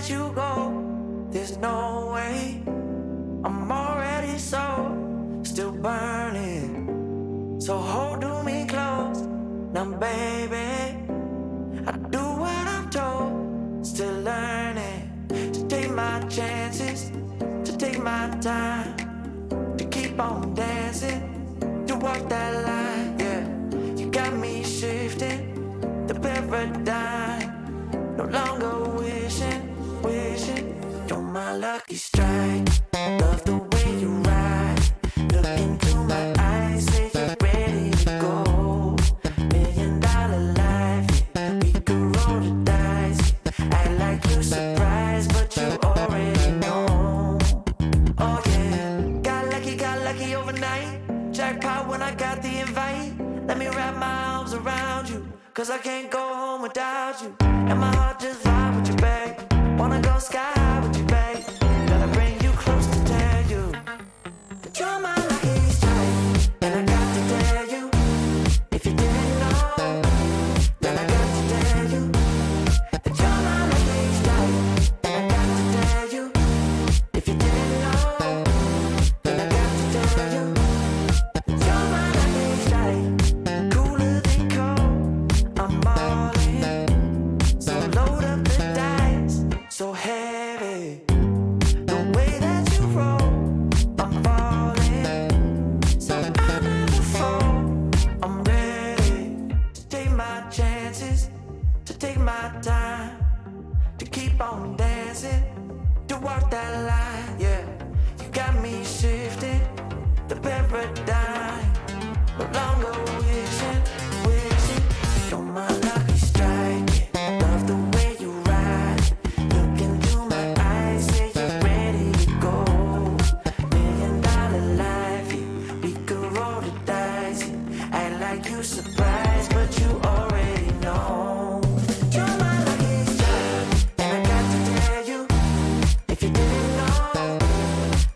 let you go. There's no way. I'm already still burning. So hold me close. Now, baby, I do what I'm told. Still learning to take my chances, to take my time, to keep on dancing, to walk that line. Yeah, you got me shifting the paradigm. No longer wishing. You're my lucky strike. Love the way you ride. Look into my eyes, say you're ready to go. $1 million life, yeah. We could roll the dice. Act like you're surprised, but you already know. Oh yeah, got lucky overnight. Jackpot when I got the invite. Let me wrap my arms around you, cause I can't go home without you. And my heart just vibe with you, babe. Wanna go sky high with you, babe. Gotta bring you close to tell you that you're my lucky strike. And I got to tell you, if you didn't know, then I got to tell you that you're my lucky strike. And I got to tell you, if you didn't know, then I got to tell you that you're my lucky strike. Cooler than cold, I'm all in. So load up the dice, so heavy. The way that you roll, I'm falling. So I never fall. I'm ready to take my chances, to take my time, to keep on dancing, to walk that line. Yeah, you got me shifting the paradigm. No longer wishing. You're my lucky strike. Yeah. Love the way you ride. Look into my eyes, say you're ready to go. $1 million life, yeah. We could roll the dice. Yeah. Act like you surprised, but you already know. You're my lucky strike, and I got to tell you, if you didn't know,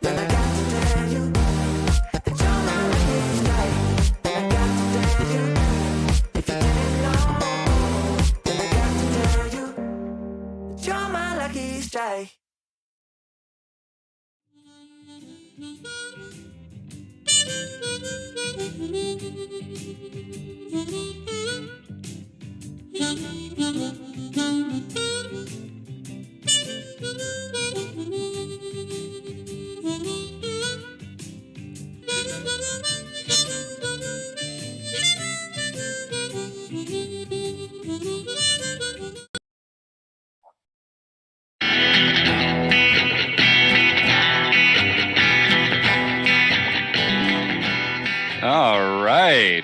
then I got to tell you that you're my lucky strike. And I got to tell you, if you didn't know, then I got to tell you that you're my lucky strike. All right.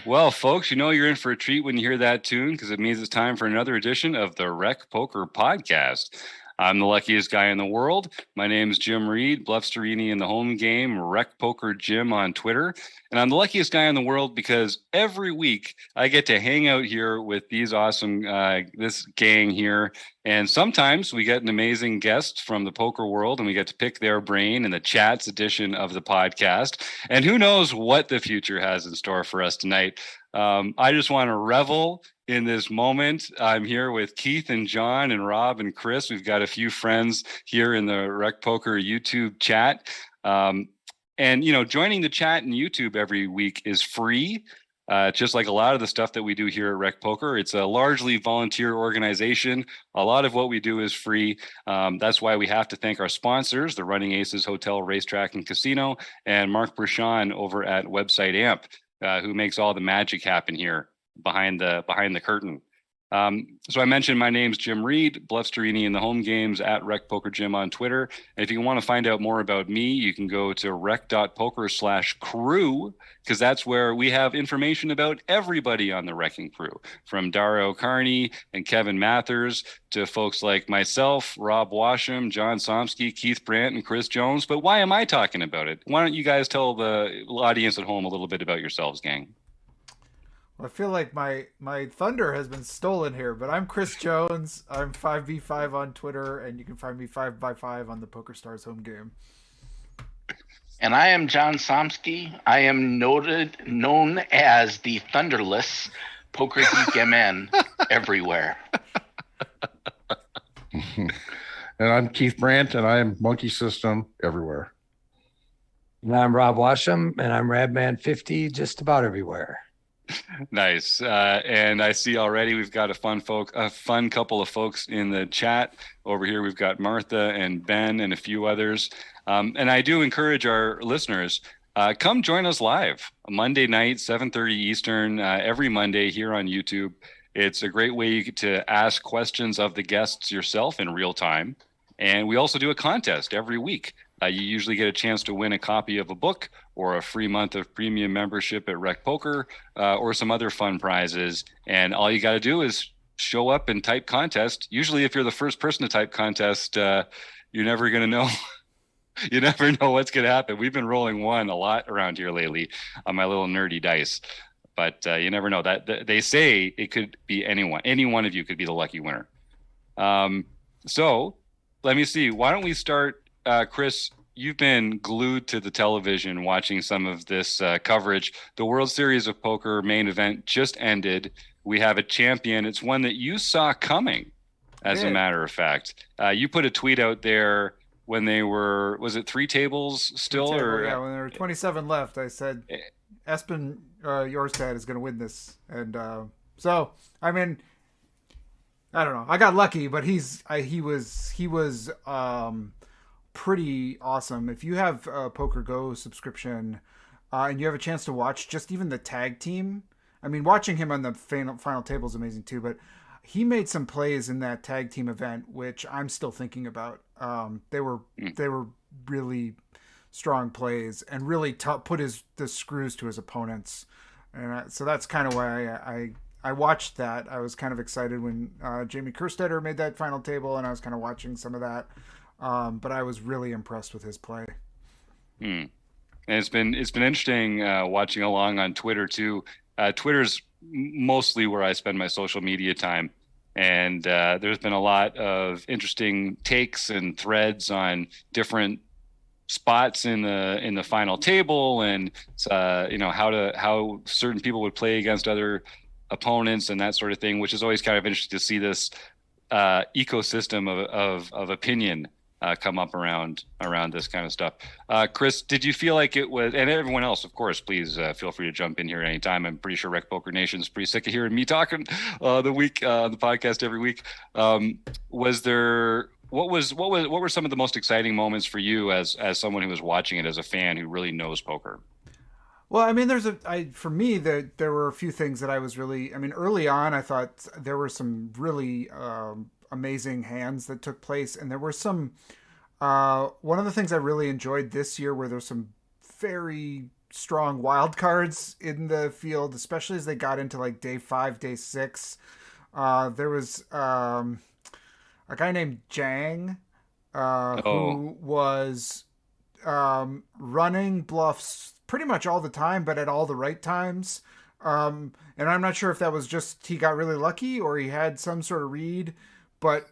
Well, folks, you know you're in for a treat when you hear that tune, because it means it's time for another edition of the Rec Poker Podcast. I'm the luckiest guy in the world. My name's Jim Reid, Bluffsterini in the home game, Rec Poker Jim on Twitter. And I'm the luckiest guy in the world because every week I get to hang out here with these awesome, this gang here. And sometimes we get an amazing guest from the poker world and we get to pick their brain in the chats edition of the podcast. And who knows what the future has in store for us tonight. I just want to revel in this moment. I'm here with Keith and John and Rob and Chris. We've got a few friends here in the Rec Poker YouTube chat. And, you know, joining the chat in YouTube every week is free. Just like a lot of the stuff that we do here at Rec Poker. It's a largely volunteer organization. A lot of what we do is free. That's why we have to thank our sponsors, the Running Aces Hotel, Racetrack, and Casino, and Mark Bershon over at Website Amp, who makes all the magic happen here behind the curtain. So I mentioned my name's Jim Reid, Bluffsterini in the home games, at Rec Poker Jim on Twitter. And if you want to find out more about me, you can go to rec.poker/crew, because that's where we have information about everybody on the Wrecking Crew, from Dario Carney and Kevin Mathers to folks like myself, Rob Washam, John Somsky, Keith Brandt, and Chris Jones. But why am I talking about it? Why don't you guys tell the audience at home a little bit about yourselves, gang? Well, I feel like my thunder has been stolen here, but I'm Chris Jones. I'm 5v5 on Twitter, and you can find me 5x5 on the PokerStars home game. And I am John Somsky. I am known as the Thunderless Poker Geek MN everywhere. And I'm Keith Brandt, and I am Monkey System everywhere. And I'm Rob Washam, and I'm Radman50 just about everywhere. Nice. And I see already we've got a fun couple of folks in the chat. Over here, we've got Martha and Ben and a few others. And I do encourage our listeners, come join us live Monday night, 7:30 Eastern, every Monday here on YouTube. It's a great way to ask questions of the guests yourself in real time. And we also do a contest every week. You usually get a chance to win a copy of a book or a free month of premium membership at Rec Poker, or some other fun prizes. And all you got to do is show up and type contest. Usually if you're the first person to type contest, you're never going to know. You never know what's going to happen. We've been rolling one a lot around here lately on my little nerdy dice. But you never know. That they say it could be anyone. Any one of you could be the lucky winner. So let me see. Why don't we start, Chris? You've been glued to the television watching some of this coverage. The World Series of Poker main event just ended. We have a champion. It's one that you saw coming, as a matter of fact. You put a tweet out there when they were, was it 3 tables still? Or yeah, when there were 27 left, I said Espen Jorstad is going to win this. And so, I mean, I don't know. I got lucky, but he was pretty awesome. If you have a Poker Go subscription and you have a chance to watch just even the tag team, I mean, watching him on the final table is amazing too, but he made some plays in that tag team event, which I'm still thinking about. They were really strong plays and really put the screws to his opponents. And so that's kind of why I watched that. I was kind of excited when Jamie Kerstetter made that final table, and I was kind of watching some of that. But I was really impressed with his play. And it's been interesting watching along on Twitter too. Twitter's mostly where I spend my social media time, and there's been a lot of interesting takes and threads on different spots in the final table, and how certain people would play against other opponents and that sort of thing, which is always kind of interesting to see this ecosystem of opinion come up around this kind of stuff. Chris, did you feel like it was, and everyone else, of course, please feel free to jump in here at any time. I'm pretty sure Rec Poker Nation is pretty sick of hearing me talking the podcast every week. What were some of the most exciting moments for you as someone who was watching it, as a fan who really knows poker? Well, I mean, for me, there were a few things that I was really, I mean, early on, I thought there were some really amazing hands that took place. And there were some, one of the things I really enjoyed this year where there's some very strong wild cards in the field, especially as they got into like day 5, day 6. There was a guy named Jang who was running bluffs pretty much all the time, but at all the right times. And I'm not sure if that was just he got really lucky or he had some sort of read, but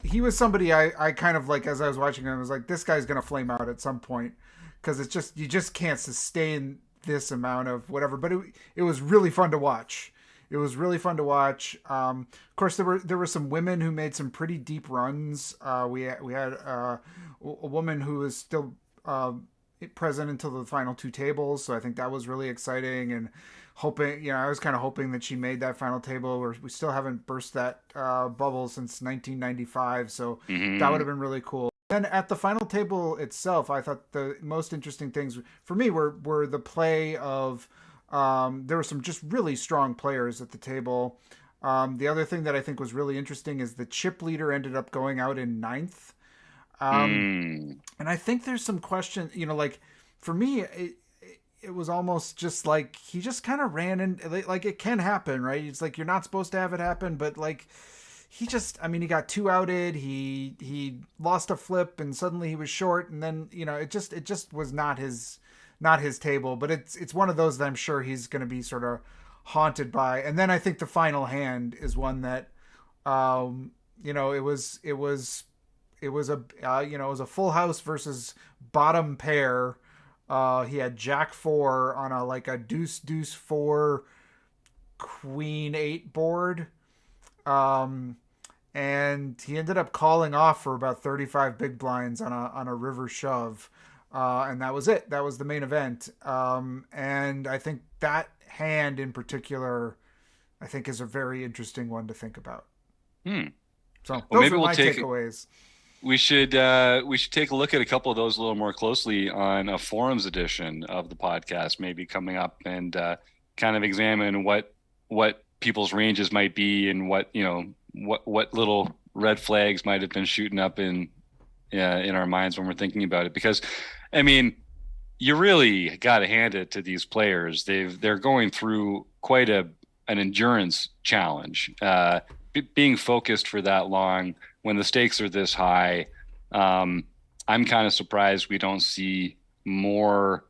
he was somebody I kind of like, as I was watching him, I was like, this guy's going to flame out at some point, because it's just, you just can't sustain this amount of whatever. But it was really fun to watch. It was really fun to watch. Of course, there were some women who made some pretty deep runs. We had a woman who was still present until the final 2 tables, so I think that was really exciting. And hoping, I was kind of hoping that she made that final table. Where we still haven't burst that bubble since 1995, so that would have been really cool. Then at the final table itself, I thought the most interesting things for me were the play of. There were some just really strong players at the table. The other thing that I think was really interesting is the chip leader ended up going out in 9th. And I think there's some question, like for me, it was almost just like he just kind of ran in, like it can happen, right? It's like you're not supposed to have it happen, but like he got 2 outed. He lost a flip and suddenly he was short, and then it just was not his table. But it's one of those that I'm sure he's going to be sort of haunted by. And then I think the final hand is one that it was a full house versus bottom pair. He had Jack 4 on a deuce 4 queen 8 board. And and he ended up calling off for about 35 big blinds on a river shove, and that was it. That was the main event. And I think that hand in particular, I think, is a very interesting one to think about. So those are my takeaways. We should take a look at a couple of those a little more closely on a forums edition of the podcast, maybe coming up, and kind of examine what people's ranges might be, and what little red flags might have been shooting up in our minds when we're thinking about it. Because, I mean, you really got to hand it to these players. They're going through quite an endurance challenge. Being focused for that long when the stakes are this high, I'm kind of surprised we don't see more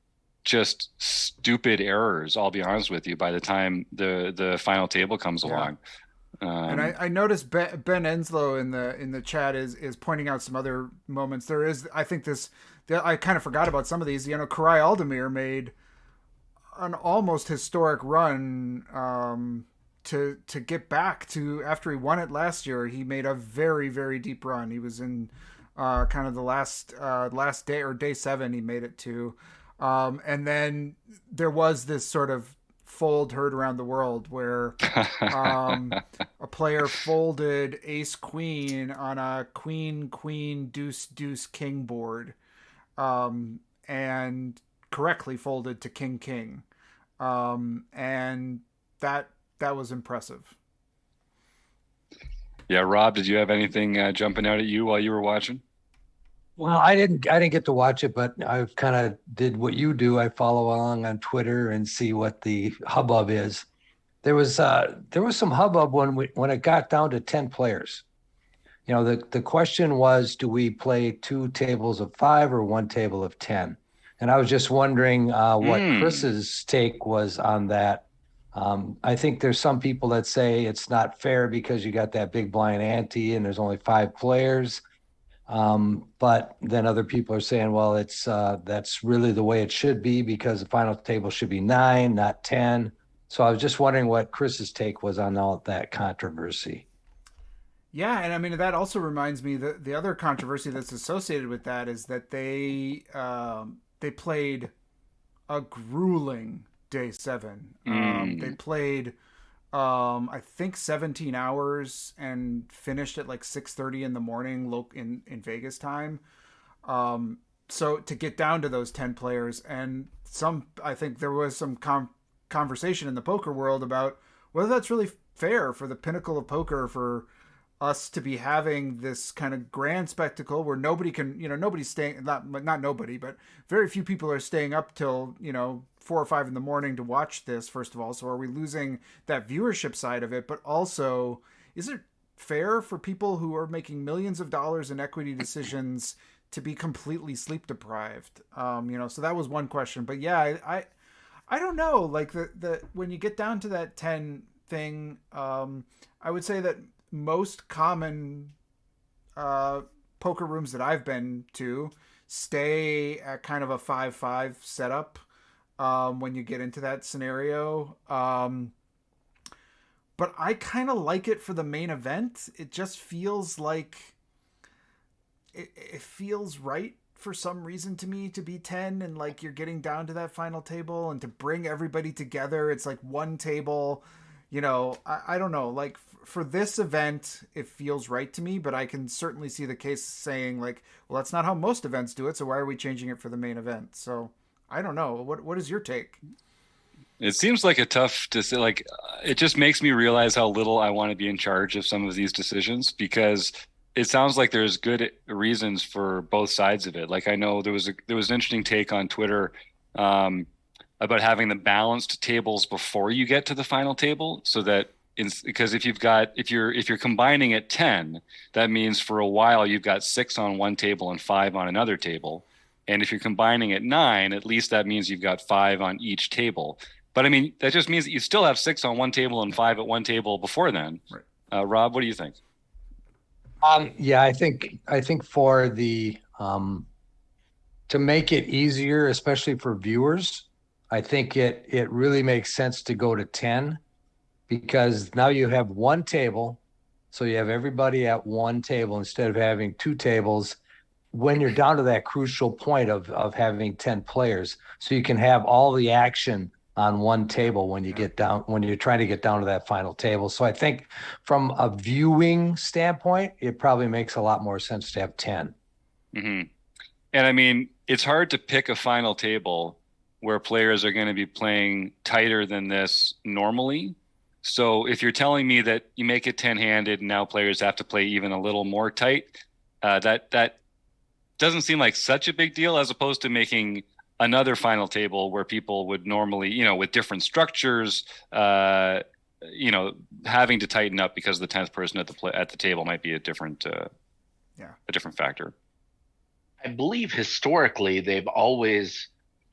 just stupid errors. I'll be honest with you. By the time the final table comes along, and I noticed Ben Enslow in the chat is pointing out some other moments. There is, I think I kind of forgot about some of these. Karai Aldemir made an almost historic run. To get back to, after he won it last year, he made a very, very deep run. He was in kind of the last day, or day 7 he made it to. And then there was this sort of fold heard around the world where a player folded ace queen on a queen deuce deuce king board, and correctly folded to king, and that was impressive. Yeah, Rob, did you have anything jumping out at you while you were watching? Well, I didn't get to watch it, but I kind of did what you do. I follow along on Twitter and see what the hubbub is. There was some hubbub when it got down to 10 players. The question was, do we play 2 tables of 5 or 1 table of 10? And I was just wondering what Chris's take was on that. I think there's some people that say it's not fair because you got that big blind ante and there's only 5 players. But then other people are saying, well, that's really the way it should be because the final table should be 9, not 10. So I was just wondering what Chris's take was on all that controversy. Yeah, and I mean, that also reminds me that the other controversy that's associated with that is that they played a grueling day 7. They played I think 17 hours and finished at like 6:30 in the morning in Vegas time. So to get down to those 10 players, and I think there was some conversation in the poker world about whether that's really fair for the pinnacle of poker, for us to be having this kind of grand spectacle where nobody can, nobody's staying, not nobody, but very few people are staying up till, 4 or 5 in the morning to watch this, first of all. So are we losing that viewership side of it? But also, is it fair for people who are making millions of dollars in equity decisions to be completely sleep deprived? So that was one question. But yeah, I don't know, like the when you get down to that 10 thing, I would say that most common poker rooms that I've been to stay at kind of a 5-5 setup when you get into that scenario. But I kind of like it for the main event. It just feels like it feels right for some reason to me to be 10, and like you're getting down to that final table and to bring everybody together. It's like one table, I don't know, like for this event, it feels right to me, but I can certainly see the case saying like, well, that's not how most events do it. So why are we changing it for the main event? So I don't know. What is your take? It seems like a tough to say, like, it just makes me realize how little I want to be in charge of some of these decisions, because it sounds like there's good reasons for both sides of it. Like, I know there was an interesting take on Twitter about having the balanced tables before you get to the final table, so that because if you're combining at 10, that means for a while you've got 6 on one table and 5 on another table. And if you're combining at 9, at least that means you've got 5 on each table. But I mean, that just means that you still have 6 on one table and 5 at one table before then. Right. Rob, what do you think? Yeah, I think for the to make it easier, especially for viewers, I think it really makes sense to go to 10, because now you have one table. So you have everybody at one table instead of having two tables when you're down to that crucial point of having 10 players. So you can have all the action on one table when you get down, when you're trying to get down to that final table. So I think from a viewing standpoint, it probably makes a lot more sense to have 10. Mm-hmm. And I mean, it's hard to pick a final table where players are going to be playing tighter than this normally. So if you're telling me that you make it 10-handed and now players have to play even a little more tight, that doesn't seem like such a big deal, as opposed to making another final table where people would normally, you know, with different structures, you know, having to tighten up because the 10th person at the table might be a different factor. I believe historically they've always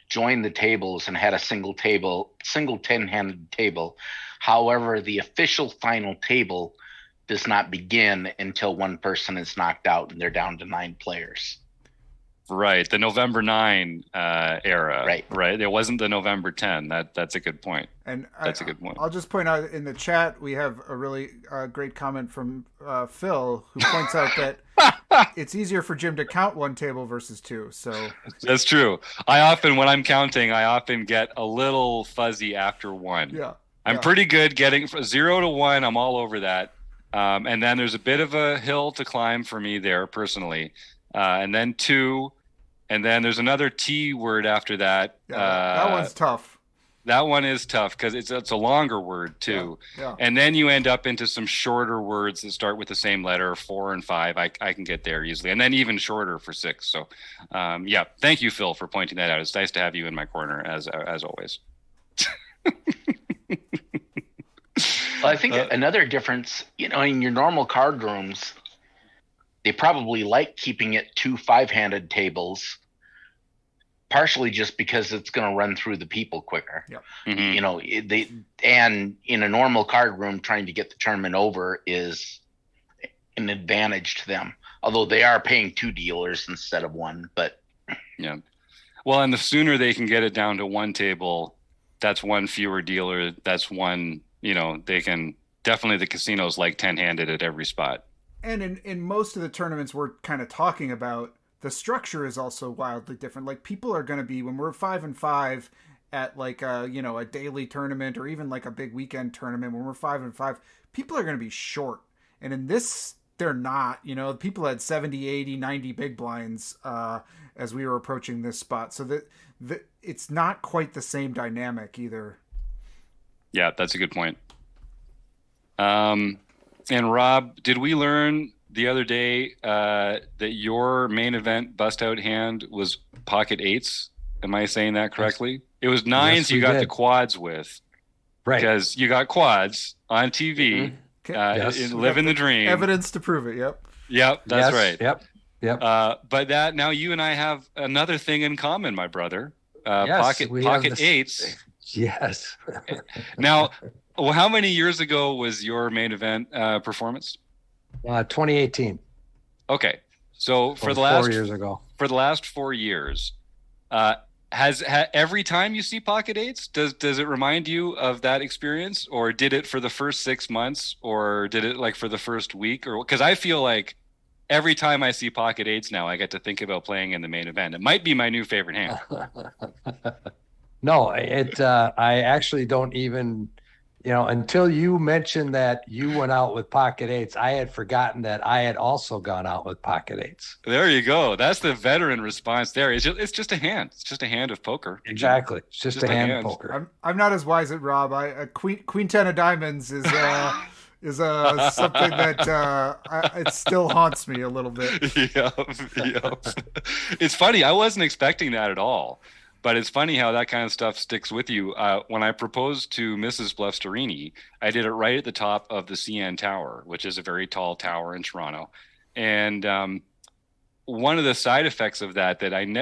joined the tables and had a single 10-handed table. However, the official final table does not begin until one person is knocked out and they're down to 9 players. Right. The November 9 era. Right. It wasn't the November 10. That's a good point. And that's a good point. I'll just point out in the chat, we have a really great comment from Phil, who points out that it's easier for Jim to count one table versus 2. So that's true. I often, when I'm counting, get a little fuzzy after 1. Yeah. I'm pretty good getting from 0 to 1. I'm all over that. And then there's a bit of a hill to climb for me there personally. And then 2, and then there's another T word after that. Yeah, that one's tough. That one is tough because it's a longer word too. Yeah. And then you end up into some shorter words that start with the same letter, 4 and 5. I can get there easily, and then even shorter for 6. So, yeah, thank you, Phil, for pointing that out. It's nice to have you in my corner as always. Well, I think another difference, you know, in your normal card rooms, they probably like keeping it 2 5-handed tables, partially just because it's going to run through the people quicker. Yeah. Mm-hmm. You know, and in a normal card room, trying to get the tournament over is an advantage to them. Although they are paying 2 dealers instead of 1, but yeah. Well, and the sooner they can get it down to 1 table, that's 1 fewer dealer. That's 1. You know, they can definitely, the casinos like 10-handed at every spot. And in most of the tournaments we're kind of talking about, the structure is also wildly different. Like, people are going to be, when we're 5 and 5 at like a daily tournament or even like a big weekend tournament, when we're 5 and 5, people are going to be short. And in this, they're not. You know, people had 70, 80, 90 big blinds as we were approaching this spot. So that it's not quite the same dynamic either. Yeah, that's a good point. And Rob, did we learn the other day that your main event bust out hand was pocket 8s? Am I saying that correctly? It was 9s. Yes, you got the quads with, right? Because you got quads on TV, living the dream. Evidence to prove it. Yep, that's right. Yep. But that now you and I have another thing in common, my brother. Pocket 8s. Yes. Now, well, how many years ago was your main event performance? 2018. Okay, so for the 4 years ago. For the last 4 years, has every time you see pocket 8s, does it remind you of that experience, or did it for the first 6 months, or did it like for the first week, or because I feel like every time I see pocket 8s now, I get to think about playing in the main event. It might be my new favorite hand. No, I actually don't even, until you mentioned that you went out with pocket 8s, I had forgotten that I had also gone out with pocket 8s. There you go. That's the veteran response there. It's just a hand. It's just a hand of poker. Exactly. It's just a hand of poker. I'm not as wise as Rob. Queen 10 of diamonds is something that it still haunts me a little bit. Yep. It's funny. I wasn't expecting that at all. But it's funny how that kind of stuff sticks with you. When I proposed to Mrs. Bluffsterini, I did it right at the top of the CN Tower, which is a very tall tower in Toronto. And one of the side effects of that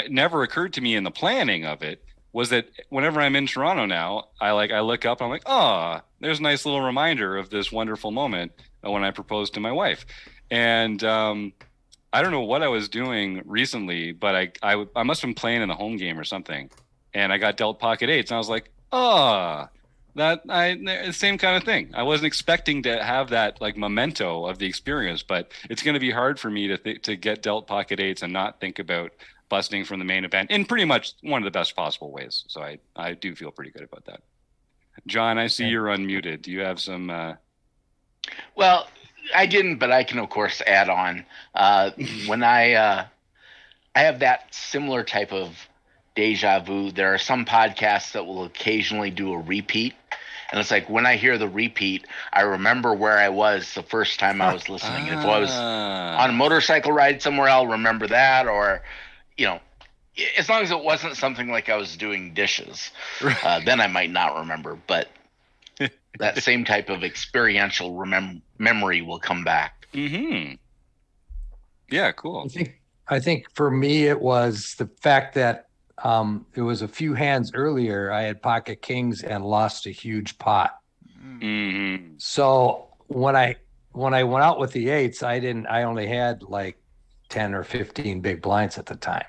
never occurred to me in the planning of it was that whenever I'm in Toronto now, I look up and I'm like, oh, there's a nice little reminder of this wonderful moment when I proposed to my wife. And I don't know what I was doing recently, but I must have been playing in the home game or something. And I got dealt pocket 8s. And I was like, oh, Same kind of thing. I wasn't expecting to have that like memento of the experience, but it's going to be hard for me to get dealt pocket eights and not think about busting from the main event in pretty much one of the best possible ways. So I do feel pretty good about that. John, I see you're unmuted. Do you have some? Well, I didn't, but I can of course add on. When I have that similar type of deja vu. There are some podcasts that will occasionally do a repeat. And it's like when I hear the repeat, I remember where I was the first time I was listening. If I was on a motorcycle ride somewhere, I'll remember that. Or, as long as it wasn't something like I was doing dishes, then I might not remember. But that same type of experiential memory will come back. Mm-hmm. Yeah, cool. I think for me, it was the fact that it was a few hands earlier. I had pocket kings and lost a huge pot. Mm-hmm. So when I went out with the eights, I only had like 10 or 15 big blinds at the time.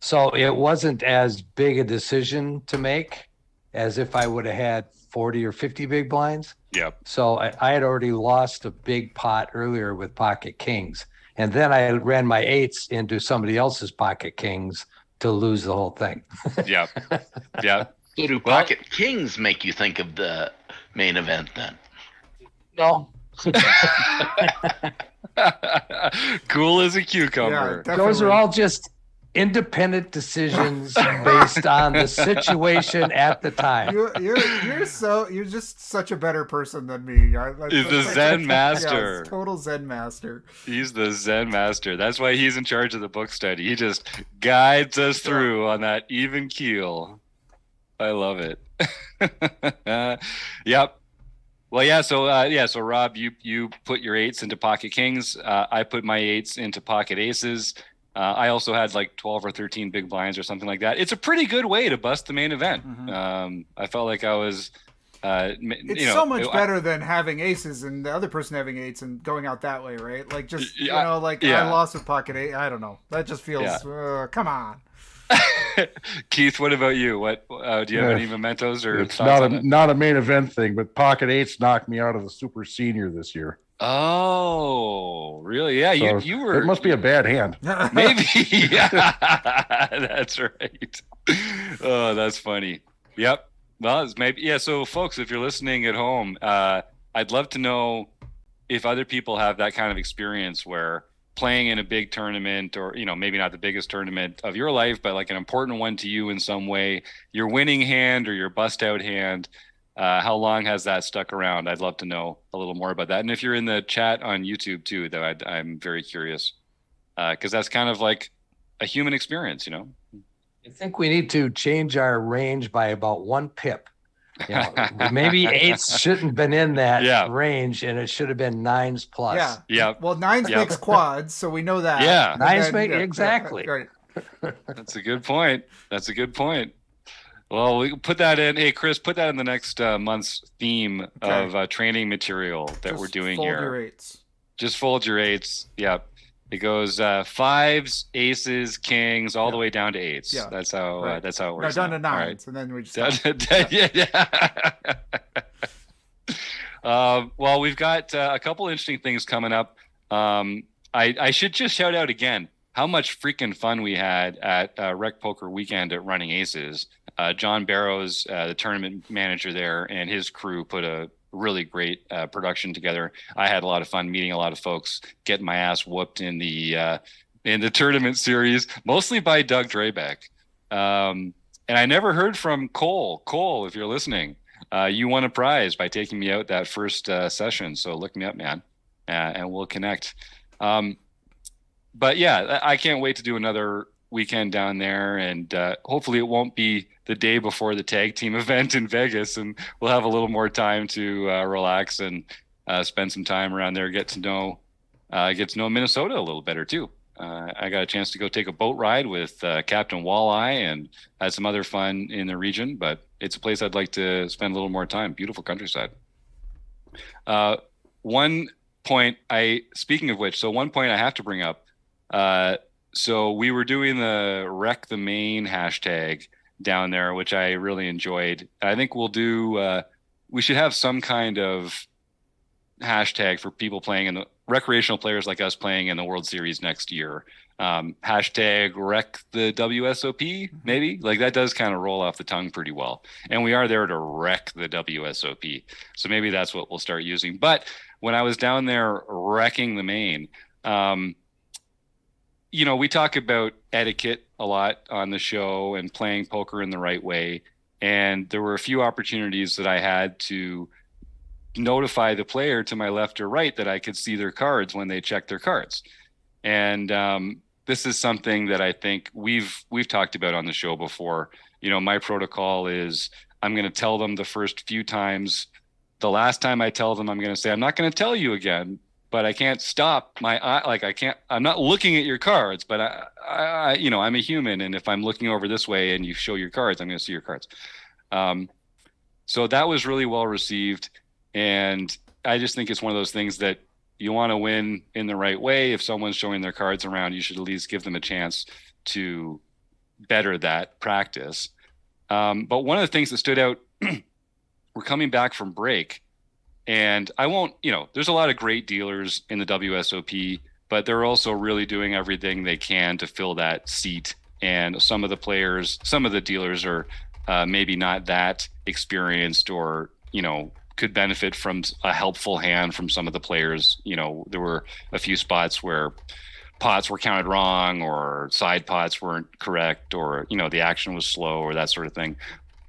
So it wasn't as big a decision to make as if I would have had 40 or 50 big blinds. Yep. So I had already lost a big pot earlier with pocket kings. And then I ran my eights into somebody else's pocket kings to lose the whole thing. Yep. Yep. So do pocket kings make you think of the main event then? No. Cool as a cucumber. Yeah, those are all just independent decisions based on the situation at the time. You're just such a better person than me. He's the Zen master. Yeah, total Zen master. He's the Zen master. That's why he's in charge of the book study. He just guides us through on that even keel. I love it. Yep. Well, yeah. So Rob, you put your eights into pocket kings. I put my eights into pocket aces. I also had like 12 or 13 big blinds or something like that. It's a pretty good way to bust the main event. Mm-hmm. I felt like I was. It's so much better than having aces and the other person having eights and going out that way, right? Like just I lost with pocket eight. I don't know. That just feels. Come on. Keith, what about you? What do you have any mementos or? It's not a main event thing, but pocket eights knocked me out of the super senior this year. Oh, really? Yeah, so you were. It must be a bad hand. Maybe. Yeah, that's right. Oh, that's funny. Yep. Well, it's maybe. Yeah. So, folks, if you're listening at home, I'd love to know if other people have that kind of experience where playing in a big tournament, or maybe not the biggest tournament of your life, but like an important one to you in some way, your winning hand or your bust out hand. How long has that stuck around? I'd love to know a little more about that. And if you're in the chat on YouTube too, that I'm very curious, because that's kind of like a human experience, I think we need to change our range by about 1 pip. Maybe eights shouldn't have been in that range, and it should have been nines plus. Yeah. Well, nines makes quads, so we know that. Yeah. Nines make exactly. Right. That's a good point. Well, we can put that in. Hey, Chris, put that in the next month's theme of training material that we're doing here. Fold your eights. Just fold your eights. Yep. It goes fives, aces, kings, all the way down to eights. Yeah. That's how it works. No, down to nines, and then we just well, we've got a couple interesting things coming up. I should just shout out again how much freaking fun we had at Rec Poker Weekend at Running Aces. John Barrows, the tournament manager there, and his crew put a really great production together. I had a lot of fun meeting a lot of folks, getting my ass whooped in the tournament series, mostly by Doug Drabeck. And I never heard from Cole. Cole, if you're listening, you won a prize by taking me out that first session. So look me up, man, and we'll connect. But yeah, I can't wait to do another weekend down there, and hopefully it won't be the day before the tag team event in Vegas, and we'll have a little more time to relax and spend some time around there, get to know Minnesota a little better too. I got a chance to go take a boat ride with Captain Walleye and had some other fun in the region, but it's a place I'd like to spend a little more time. Beautiful countryside. One point I have to bring up. So we were doing the Wreck the Main hashtag down there, which I really enjoyed. I think we'll do we should have some kind of hashtag for people playing in the recreational players like us playing in the World Series next year. Hashtag wreck the WSOP, maybe. Like that does kind of roll off the tongue pretty well. And we are there to wreck the WSOP. So maybe that's what we'll start using. But when I was down there wrecking the main, you know, we talk about etiquette a lot on the show and playing poker in the right way. And there were a few opportunities that I had to notify the player to my left or right that I could see their cards when they check their cards. And this is something that I think we've talked about on the show before. You know, my protocol is I'm going to tell them the first few times. The last time I tell them, I'm going to say, I'm not going to tell you again, but I can't stop my eye. Like I'm not looking at your cards, but I you know, I'm a human. And if I'm looking over this way and you show your cards, I'm going to see your cards. So that was really well received. And I just think it's one of those things that you want to win in the right way. If someone's showing their cards around, you should at least give them a chance to better that practice. But one of the things that stood out, we're coming back from break, and I won't, you know, there's a lot of great dealers in the WSOP, but they're also really doing everything they can to fill that seat. And some of the dealers are maybe not that experienced, or, you know, could benefit from a helpful hand from some of the players. You know, there were a few spots where pots were counted wrong, or side pots weren't correct, or, you know, the action was slow, or that sort of thing.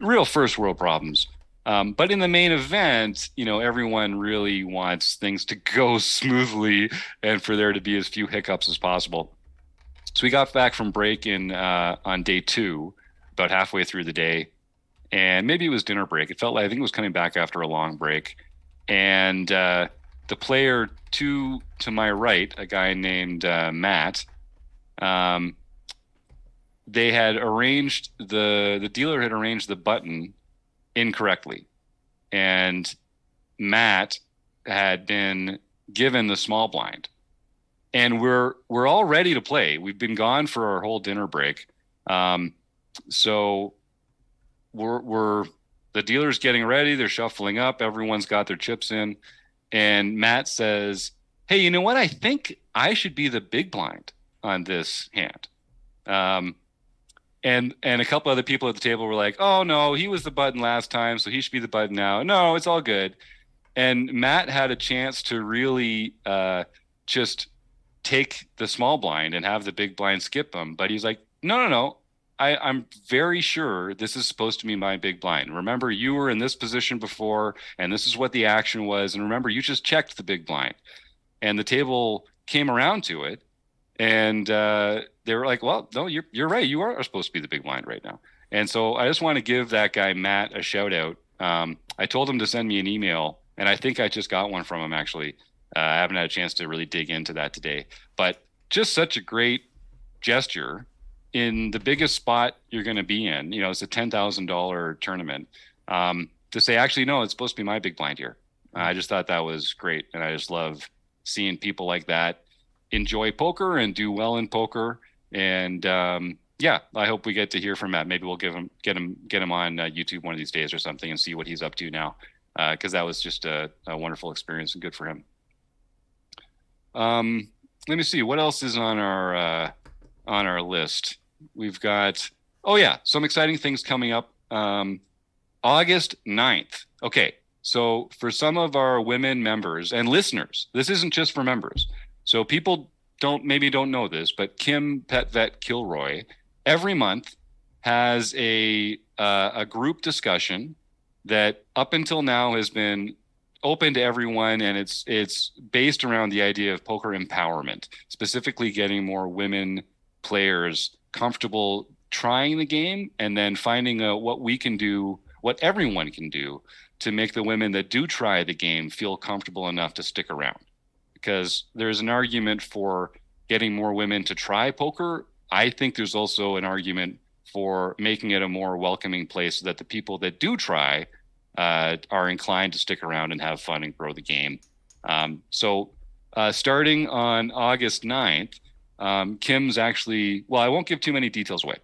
Real first world problems. But in the main event, you know, everyone really wants things to go smoothly and for there to be as few hiccups as possible. So we got back from break on day 2, about halfway through the day. And maybe it was dinner break. It felt like, I think it was coming back after a long break. And the player to my right, a guy named Matt, they had arranged, the dealer had arranged the button incorrectly. And Matt had been given the small blind. And we're all ready to play. We've been gone for our whole dinner break. So we're the dealer's getting ready, they're shuffling up, everyone's got their chips in, and Matt says, hey, you know what, I think I should be the big blind on this hand. And a couple other people at the table were like, oh no, he was the button last time, so he should be the button now. No, it's all good. And Matt had a chance to really just take the small blind and have the big blind skip him, but he's like, no, I'm very sure this is supposed to be my big blind. Remember, you were in this position before, and this is what the action was. And remember, you just checked the big blind. And the table came around to it, and they were like, well, no, you're right. You are supposed to be the big blind right now. And so I just want to give that guy, Matt, a shout out. I told him to send me an email, and I think I just got one from him, actually. I haven't had a chance to really dig into that today. But just such a great gesture in the biggest spot you're going to be in. You know, it's a $10,000 tournament, to say, actually, no, it's supposed to be my big blind here. I just thought that was great. And I just love seeing people like that enjoy poker and do well in poker. And yeah, I hope we get to hear from Matt. Maybe we'll get him on YouTube one of these days or something and see what he's up to now. Cause that was just a wonderful experience and good for him. Let me see what else is on our list. We've got, some exciting things coming up. August 9th. Okay. So for some of our women members and listeners, this isn't just for members. So people don't know this, but Kim Pet Vet Kilroy every month has a group discussion that up until now has been open to everyone, and it's based around the idea of poker empowerment, specifically getting more women players comfortable trying the game, and then finding what we can do, what everyone can do to make the women that do try the game feel comfortable enough to stick around. Because there's an argument for getting more women to try poker. I think there's also an argument for making it a more welcoming place so that the people that do try are inclined to stick around and have fun and grow the game. So starting on August 9th, Kim's actually, well, I won't give too many details away.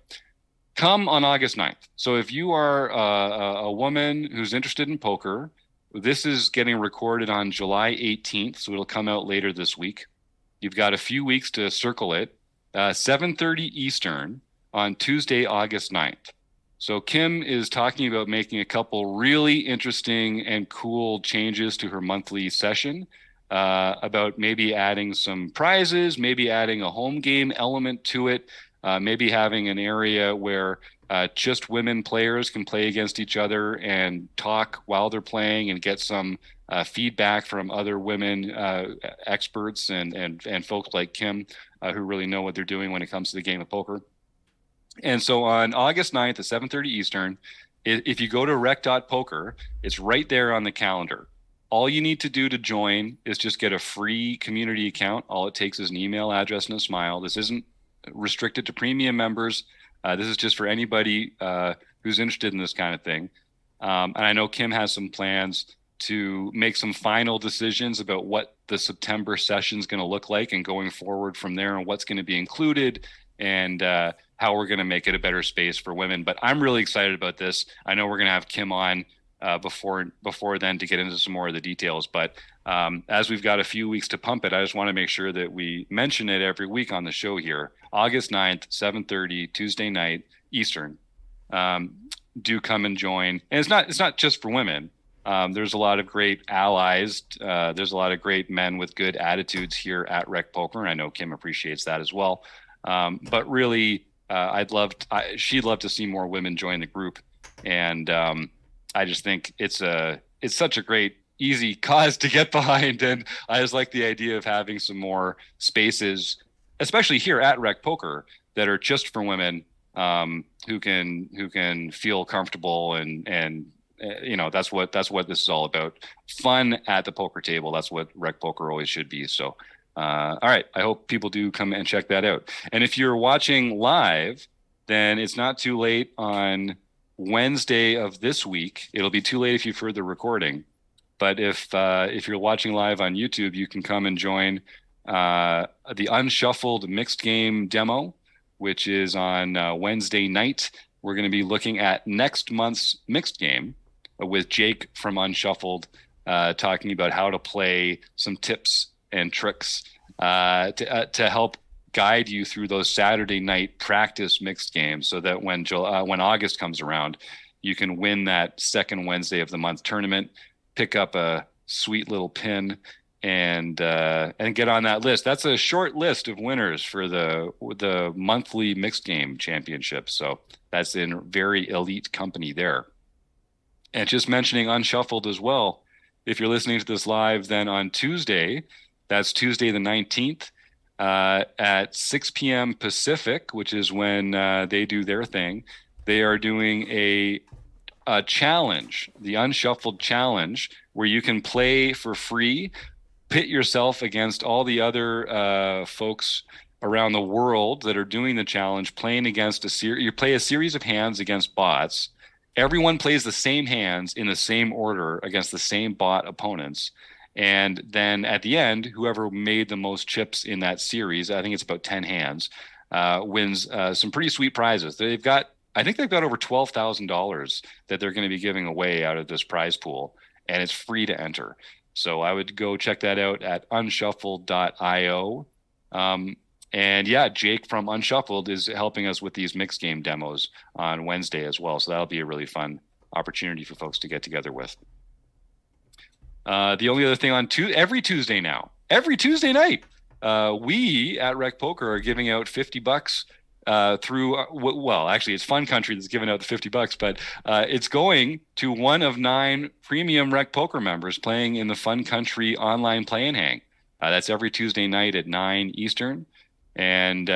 Come on August 9th. So if you are a woman who's interested in poker this is getting recorded on July 18th, so it'll come out later this week. You've got a few weeks to circle it. 7:30 Eastern on Tuesday, August 9th. So Kim is talking about making a couple really interesting and cool changes to her monthly session, about maybe adding some prizes, maybe adding a home game element to it, maybe having an area where just women players can play against each other and talk while they're playing and get some feedback from other women experts and folks like Kim who really know what they're doing when it comes to the game of poker. And so on August 9th at 7:30 Eastern, if you go to rec.poker, it's right there on the calendar. All you need to do to join is just get a free community account. All it takes is an email address and a smile. This isn't restricted to premium members. This is just for anybody who's interested in this kind of thing. And I know Kim has some plans to make some final decisions about what the September session is going to look like and going forward from there, and what's going to be included and how we're going to make it a better space for women. But I'm really excited about this. I know we're going to have Kim on before then to get into some more of the details. But as we've got a few weeks to pump it, I just want to make sure that we mention it every week on the show here. August 9th, 7:30, Tuesday night, Eastern. Do come and join. And it's not just for women. There's a lot of great allies. There's a lot of great men with good attitudes here at Rec Poker, and I know Kim appreciates that as well. But really, she'd love to see more women join the group. And I just think it's such a great, easy cause to get behind. And I just like the idea of having some more spaces, especially here at Rec Poker, that are just for women, who can feel comfortable and that's what this is all about. Fun at the poker table. That's what Rec Poker always should be. So, all right. I hope people do come and check that out. And if you're watching live, then it's not too late on Wednesday of this week. It'll be too late if you've heard the recording. But if you're watching live on YouTube, you can come and join the Unshuffled mixed game demo, which is on Wednesday night. We're going to be looking at next month's mixed game with Jake from Unshuffled, talking about how to play, some tips and tricks to help guide you through those Saturday night practice mixed games, so that when August comes around, you can win that second Wednesday of the month tournament, pick up a sweet little pin, and get on that list. That's a short list of winners for the monthly mixed game championship. So that's in very elite company there. And just mentioning Unshuffled as well, if you're listening to this live, then on Tuesday, that's Tuesday the 19th, at 6 p.m. Pacific, which is when they do their thing, they are doing a challenge, the Unshuffled challenge, where you can play for free, pit yourself against all the other folks around the world that are doing the challenge, playing against you play a series of hands against bots. Everyone plays the same hands in the same order against the same bot opponents. And then at the end, whoever made the most chips in that series, I think it's about 10 hands, wins some pretty sweet prizes. I think they've got over $12,000 that they're going to be giving away out of this prize pool, and it's free to enter. So I would go check that out at unshuffled.io. And yeah, Jake from Unshuffled is helping us with these mixed game demos on Wednesday as well. So that'll be a really fun opportunity for folks to get together with. The only other thing every Tuesday night, we at Rec Poker are giving out $50 through, actually it's Fun Country that's giving out the $50, but it's going to one of 9 premium Rec Poker members playing in the Fun Country online play and hang. That's every Tuesday night at 9 Eastern. And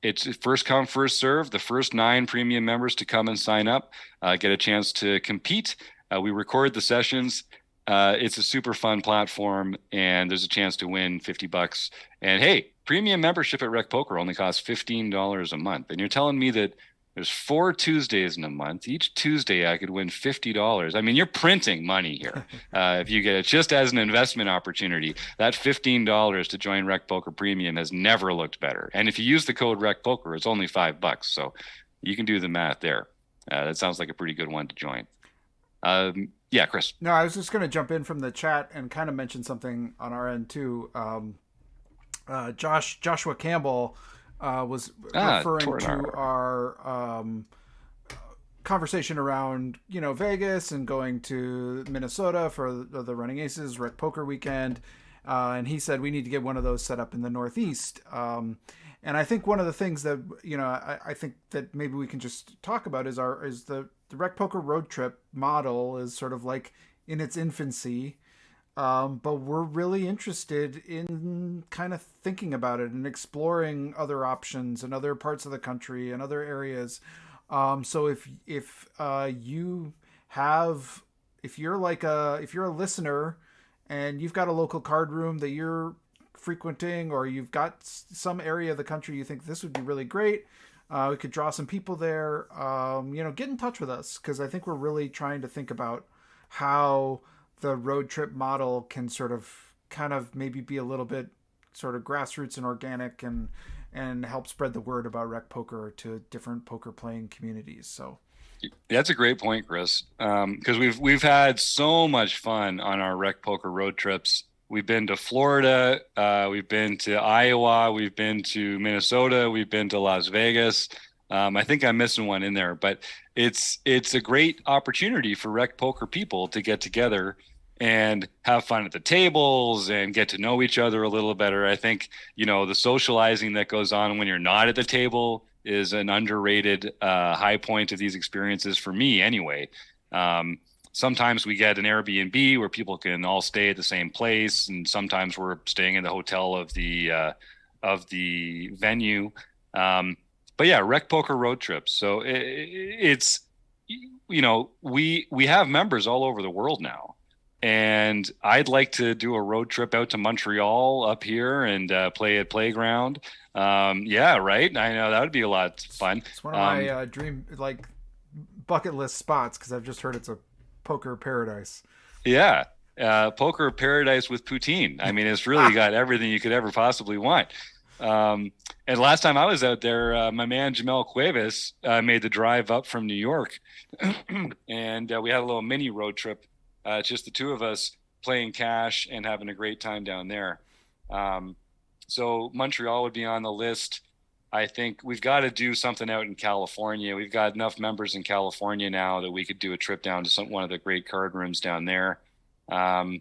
it's first come, first serve. The first 9 premium members to come and sign up get a chance to compete. We record the sessions. It's a super fun platform, and there's a chance to win $50. And hey, premium membership at Rec Poker only costs $15 a month. And you're telling me that there's 4 Tuesdays in a month. Each Tuesday I could win $50. I mean, you're printing money here. If you get it just as an investment opportunity, that $15 to join Rec Poker Premium has never looked better. And if you use the code Rec Poker, it's only $5. So you can do the math there. That sounds like a pretty good one to join. Yeah, Chris. No, I was just going to jump in from the chat and kind of mention something on our end too. Joshua Campbell was referring to our conversation around Vegas and going to Minnesota for the Running Aces Rec Poker Weekend, and he said we need to get one of those set up in the Northeast. And I think one of the things that I think that maybe we can just talk about is the Rec Poker road trip model is sort of like in its infancy. But we're really interested in kind of thinking about it and exploring other options in other parts of the country and other areas. So if you're a listener and you've got a local card room that you're frequenting, or you've got some area of the country you think this would be really great, we could draw some people there. Get in touch with us, because I think we're really trying to think about how the road trip model can sort of kind of maybe be a little bit sort of grassroots and organic and help spread the word about rec poker to different poker playing communities. So that's a great point, Chris. Because we've had so much fun on our rec poker road trips. We've been to Florida, we've been to Iowa, we've been to Minnesota, we've been to Las Vegas. I think I'm missing one in there, but it's a great opportunity for rec poker people to get together and have fun at the tables and get to know each other a little better. I think, the socializing that goes on when you're not at the table is an underrated high point of these experiences for me anyway. Sometimes we get an Airbnb where people can all stay at the same place, and sometimes we're staying in the hotel of the venue. But yeah, rec poker road trips. So it's we have members all over the world now, and I'd like to do a road trip out to Montreal up here and play at Playground. Yeah, right. I know that would be a lot of fun. It's one of my dream bucket list spots, because I've just heard it's a poker paradise. Yeah. Poker paradise with poutine. I mean, it's really got everything you could ever possibly want. And last time I was out there, my man Jamel Cuevas made the drive up from New York, and we had a little mini road trip, just the two of us playing cash and having a great time down there. So Montreal would be on the list. I think we've got to do something out in California. We've got enough members in California now that we could do a trip down to one of the great card rooms down there. I'd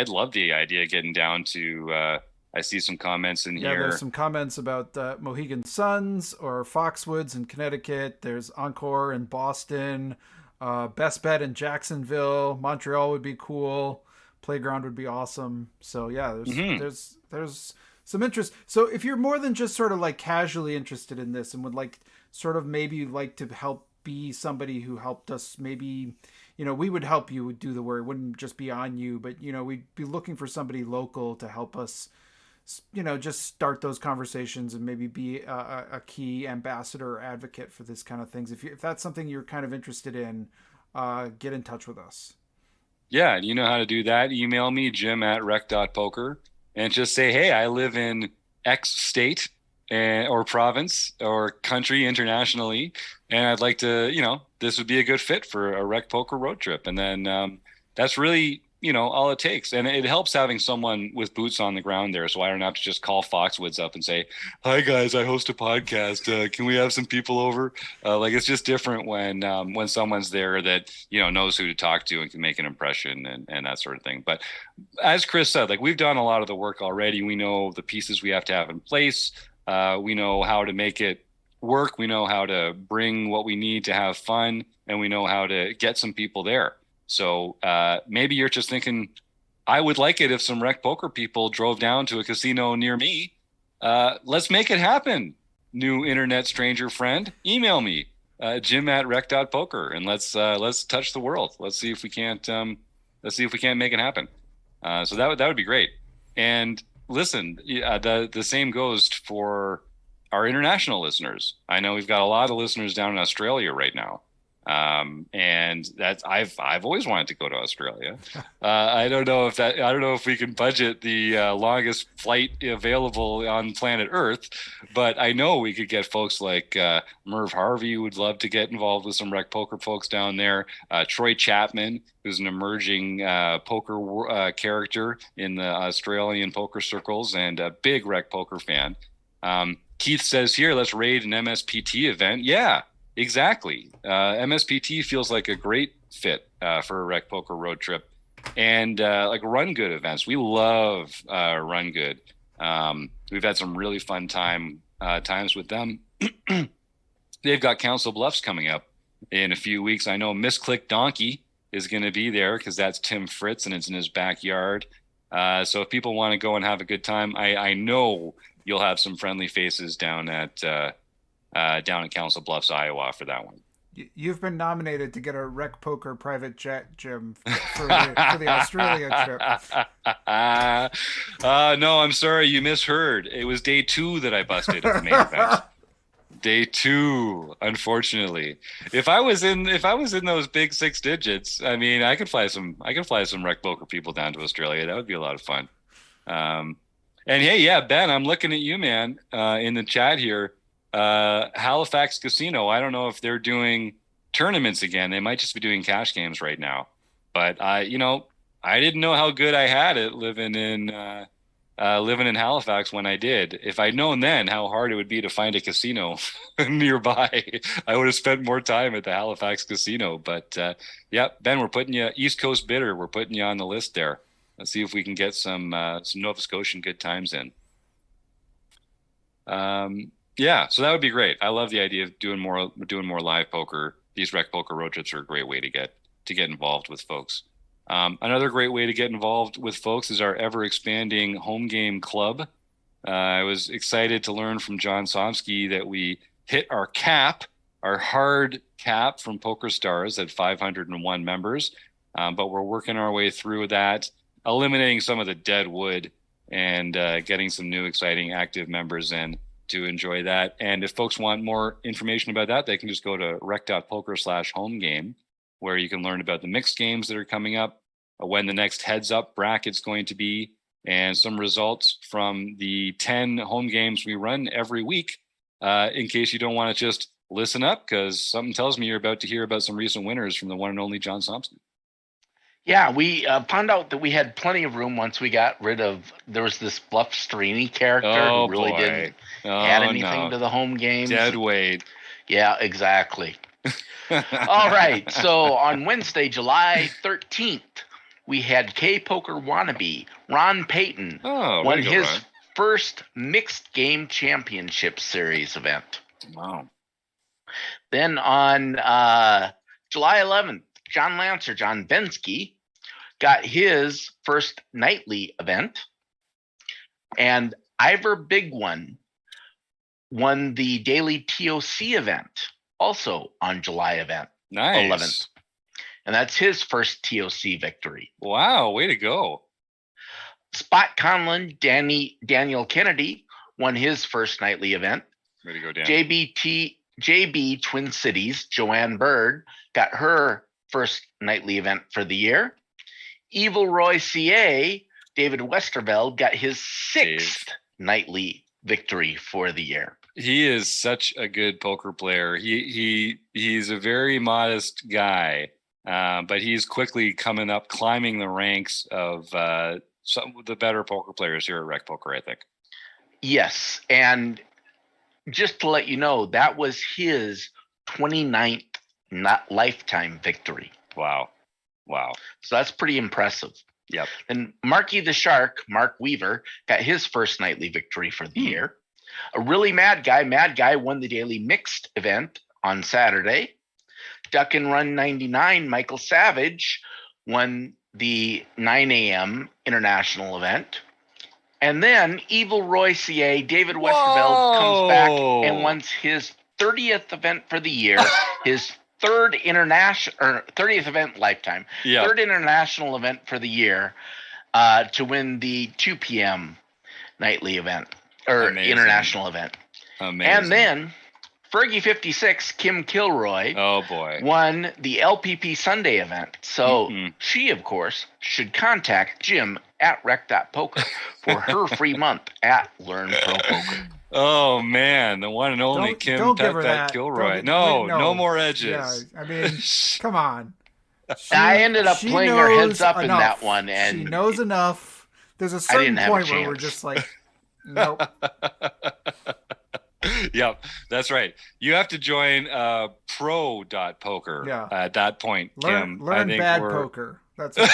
love the idea of getting down to, I see some comments in here. There's some comments about Mohegan Suns or Foxwoods in Connecticut. There's Encore in Boston. Best Bet in Jacksonville. Montreal would be cool. Playground would be awesome. So yeah, there's some interest. So if you're more than just sort of like casually interested in this and would like sort of maybe like to help be somebody who helped us, maybe, we would help you do the work. It wouldn't just be on you, but, we'd be looking for somebody local to help us, just start those conversations and maybe be a key ambassador or advocate for this kind of things. If that's something you're kind of interested in, get in touch with us. Yeah. You know how to do that. Email me, jim@rec.poker, and just say, hey, I live in X state or province or country internationally, and I'd like to, this would be a good fit for a rec poker road trip. And then that's really, all it takes. And it helps having someone with boots on the ground there, so I don't have to just call Foxwoods up and say, hi guys, I host a podcast. Can we have some people over? It's just different when someone's there that, knows who to talk to and can make an impression and that sort of thing. But as Chris said, we've done a lot of the work already. We know the pieces we have to have in place. We know how to make it work. We know how to bring what we need to have fun, and we know how to get some people there. So maybe you're just thinking, I would like it if some rec poker people drove down to a casino near me. Let's make it happen. New internet stranger friend, email me, jim@rec.poker, and let's touch the world. Let's see if we can't make it happen. So that would be great. And listen, the same goes for our international listeners. I know we've got a lot of listeners down in Australia right now. And that's I've always wanted to go to Australia. I don't know if we can budget the longest flight available on planet Earth, but I know we could get folks like Merv Harvey, who would love to get involved with some rec poker folks down there. Troy Chapman, who's an emerging poker character in the Australian poker circles and a big rec poker fan. Keith says here, let's raid an MSPT event. Yeah. Exactly. MSPT feels like a great fit for a rec poker road trip, and like Run Good events. We love Run Good. We've had some really fun times with them. They've got Council Bluffs coming up in a few weeks. I know Misclick Donkey is going to be there because that's Tim Fritz and it's in his backyard. So if people want to go and have a good time, I know you'll have some friendly faces down at Council Bluffs, Iowa for that one. You've been nominated to get a rec poker private jet, Jim, for the Australia trip. No, I'm sorry, you misheard. It was day 2 that I busted at the main event. Day 2, unfortunately. If I was in those big 6 digits, I mean, I could fly some rec poker people down to Australia. That would be a lot of fun. And hey, yeah, Ben, I'm looking at you, man, in the chat here. Halifax Casino, I don't know if they're doing tournaments again. They might just be doing cash games right now. But I didn't know how good I had it living in Halifax when I did. If I'd known then how hard it would be to find a casino nearby, I would have spent more time at the Halifax Casino. But yeah, Ben, we're putting you East Coast bidder. We're putting you on the list there. Let's see if we can get some Nova Scotian good times in. Yeah, so that would be great. I love the idea of doing more live poker. These rec poker road trips are a great way to get involved with folks. Another great way to get involved with folks is our ever expanding home game club. I was excited to learn from John Somsky that we hit our hard cap from Poker Stars at 501 members, but we're working our way through that, eliminating some of the dead wood and getting some new exciting active members in to enjoy that. And if folks want more information about that, they can just go to rec.poker/home game, where you can learn about the mixed games that are coming up, when the next heads up bracket's going to be, and some results from the 10 home games we run every week, in case you don't want to just listen up, because something tells me you're about to hear about some recent winners from the one and only John Somsky. Yeah, we found out that we had plenty of room once we got rid of. There was this Bluff Strini character who really didn't add anything to the home games. Dead Wade. Yeah, exactly. All right. So on Wednesday, July 13th, we had K-Poker wannabe Ron Payton won his first mixed game championship series event. Wow. Then on July 11th, John Lancer, John Bensky, got his first nightly event. And Ivor Big One won the daily TOC event, also on July 11th. And that's his first TOC victory. Wow, way to go. Spot Conlon, Daniel Kennedy won his first nightly event. Way to go, Dan. JB Twin Cities, Joanne Bird, got her first nightly event for the year. Evil Roy CA, David Westerveld, got his 6th nightly victory for the year. He is such a good poker player. He's a very modest guy, but he's quickly climbing the ranks of some of the better poker players here at Rec Poker, I think. Yes, and just to let you know, that was his 29th lifetime victory. Wow. So that's pretty impressive. Yep. And Marky the Shark, Mark Weaver, got his first nightly victory for the year. A really mad guy won the daily mixed event on Saturday. Duck and Run 99, Michael Savage, won the 9 a.m. international event. And then Evil Roy CA, David Westerveld, comes back and wins his 30th event for the year, his 30th event lifetime, third international event for the year, to win the 2 p.m. nightly event or international event. Amazing. And then Fergie 56, Kim Kilroy, Oh boy. won the LPP Sunday event. So she, of course, should contact Jim at rec.poker for her free month at Learn Pro Poker. Oh man, the one and only Kim give her Tut that. Kilroy. Don't- No more edges. Yeah, I mean, come on. I ended up She playing her heads knows up in enough. that one, and she knows enough. There's a I certain didn't have a point where we're chance. just like, nope. Yep, that's right. You have to join pro.poker at that point, Kim. Learn I think bad we're... poker. That's what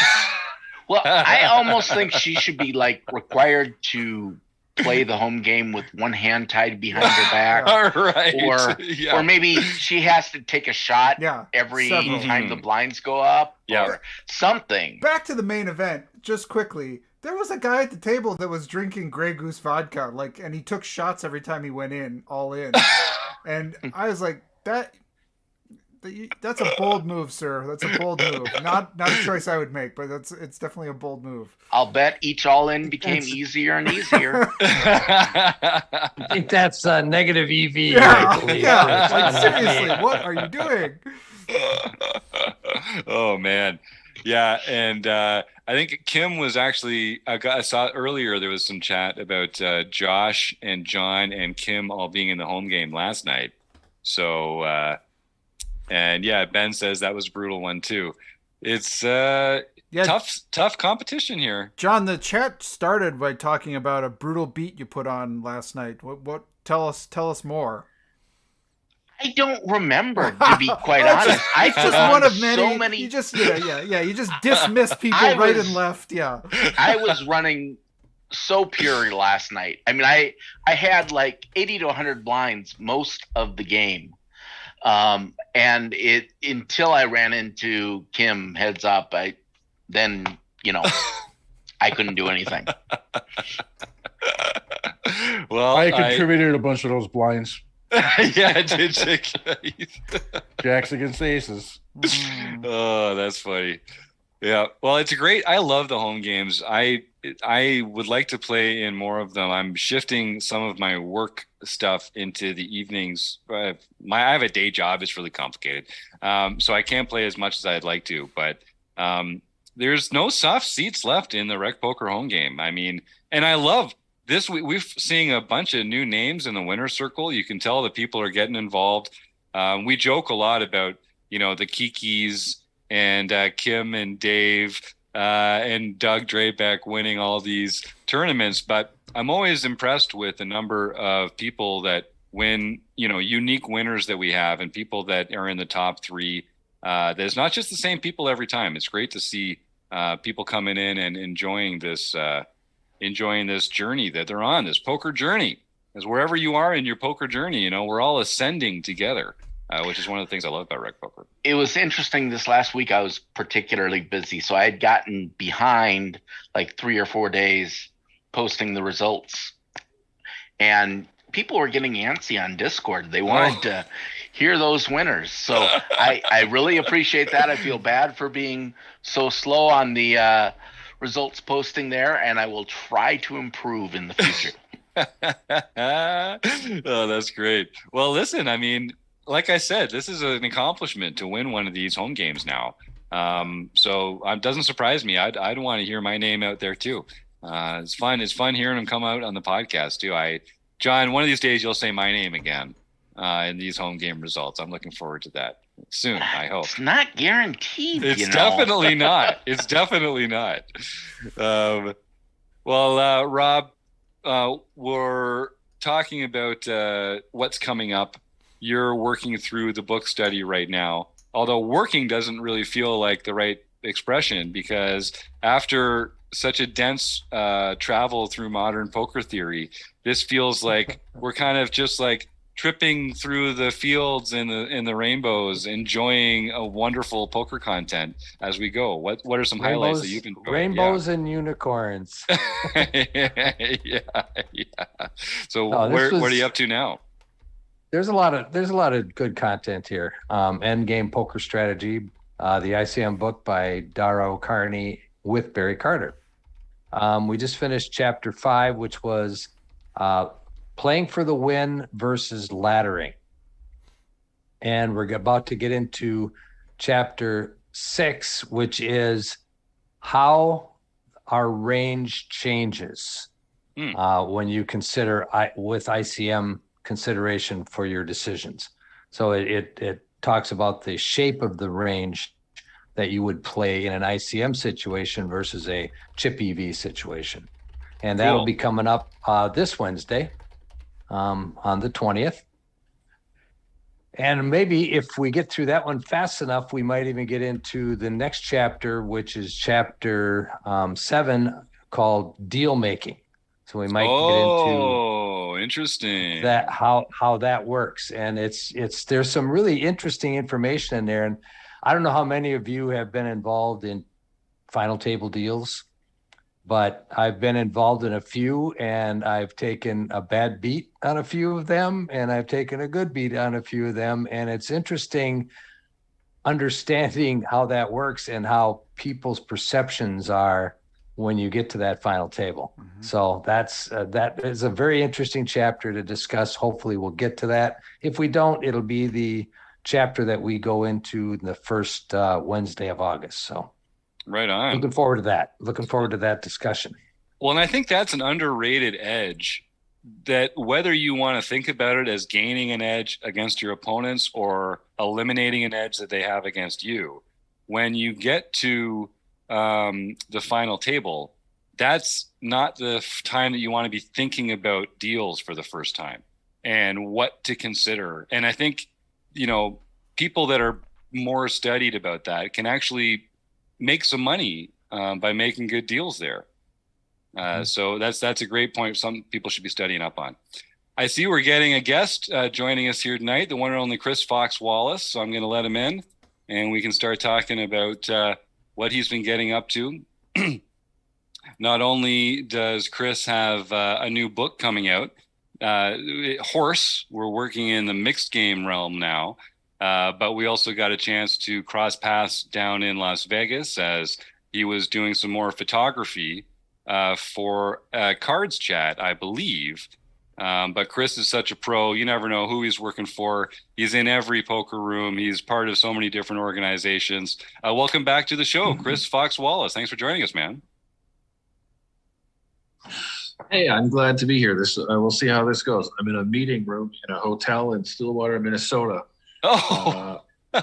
well, I almost think she should be like required to play the home game with one hand tied behind her back. All right. Or maybe she has to take a shot every several. time the blinds go up or something. Back to the main event, just quickly. There was a guy at the table that was drinking Grey Goose vodka, and he took shots every time he went in, all in. And I was like, that's a bold move, sir. That's a bold move. Not a choice I would make, but it's definitely a bold move. I'll bet each all in became easier and easier. I think that's negative EV. Yeah. Like, seriously, what are you doing? Oh man. Yeah, and I think Kim was actually. I saw earlier there was some chat about Josh and John and Kim all being in the home game last night. So, and yeah, Ben says that was a brutal one too. It's tough competition here. John, the chat started by talking about a brutal beat you put on last night. What? Tell us more. I don't remember, to be quite honest. It's just one of many. So many. You just You just dismiss people right and left. Yeah. I was running so pure last night. I mean, I had like 80 to 100 blinds most of the game, and until I ran into Kim heads up, I couldn't do anything. Well, I contributed a bunch of those blinds. Yeah, I did. Jacks against aces. Oh, that's funny. Yeah. Well, it's great. I love the home games. I would like to play in more of them. I'm shifting some of my work stuff into the evenings. I have a day job. It's really complicated. So I can't play as much as I'd like to, but there's no soft seats left in the Rec Poker home game. I mean, and I love this. We've seeing a bunch of new names in the winner's circle. You can tell that people are getting involved. We joke a lot about, the Kikis and Kim and Dave and Doug Drabeck winning all these tournaments. But I'm always impressed with the number of people that win, unique winners that we have and people that are in the top three. There's not just the same people every time. It's great to see people coming in and enjoying this journey that they're on, this poker journey. Because wherever you are in your poker journey, we're all ascending together, which is one of the things I love about Rec Poker. It was interesting. This last week, I was particularly busy. So I had gotten behind like 3 or 4 days posting the results. And people were getting antsy on Discord. They wanted to hear those winners. So I really appreciate that. I feel bad for being so slow on the results posting there, and I will try to improve in the future. Oh, that's great. Well, listen, I mean, like I said, this is an accomplishment to win one of these home games now. So it doesn't surprise me. I'd want to hear my name out there too. It's fun. It's fun hearing them come out on the podcast too. John, one of these days you'll say my name again in these home game results. I'm looking forward to that soon, I hope. It's not guaranteed. It's definitely not. It's definitely not. Rob, we're talking about what's coming up. You're working through the book study right now, although working doesn't really feel like the right expression, because after such a dense travel through modern poker theory, this feels like we're kind of just like tripping through the fields and the rainbows, enjoying a wonderful poker content as we go. What are some highlights that you've enjoyed? Rainbows and unicorns. yeah. So what are you up to now? There's a lot of good content here. Endgame Poker Strategy, the ICM book by Daro Carney with Barry Carter. We just finished chapter 5, which was playing for the win versus laddering. and we're about to get into chapter 6, which is how our range changes when you consider with ICM consideration for your decisions. So it talks about the shape of the range that you would play in an ICM situation versus a chip EV situation. And that'll be coming up this Wednesday on the 20th. And maybe if we get through that one fast enough, we might even get into the next chapter, which is chapter 7, called deal making. So we might get into interesting that, how that works. And there's some really interesting information in there. And I don't know how many of you have been involved in final table deals, but I've been involved in a few, and I've taken a bad beat on a few of them, and I've taken a good beat on a few of them. And it's interesting understanding how that works and how people's perceptions are when you get to that final table. Mm-hmm. So that is a very interesting chapter to discuss. Hopefully we'll get to that. If we don't, it'll be the chapter that we go into the first Wednesday of August. So right on. Looking forward to that discussion. Well, and I think that's an underrated edge, that whether you want to think about it as gaining an edge against your opponents or eliminating an edge that they have against you, when you get to the final table, that's not the time that you want to be thinking about deals for the first time and what to consider. And I think, people that are more studied about that can actually make some money by making good deals there. So that's a great point. Some people should be studying up on. I see we're getting a guest joining us here tonight, the one and only Chris Fox Wallace. So I'm going to let him in, and we can start talking about what he's been getting up to. Not only does Chris have a new book coming out, Horse, we're working in the mixed game realm now, but we also got a chance to cross paths down in Las Vegas as he was doing some more photography for Cards Chat, I believe. But Chris is such a pro. You never know who he's working for. He's in every poker room. He's part of so many different organizations. Welcome back to the show, Chris Fox Wallace. Thanks for joining us, man. Hey, I'm glad to be here. We'll see how this goes. I'm in a meeting room in a hotel in Stillwater, Minnesota. Oh. I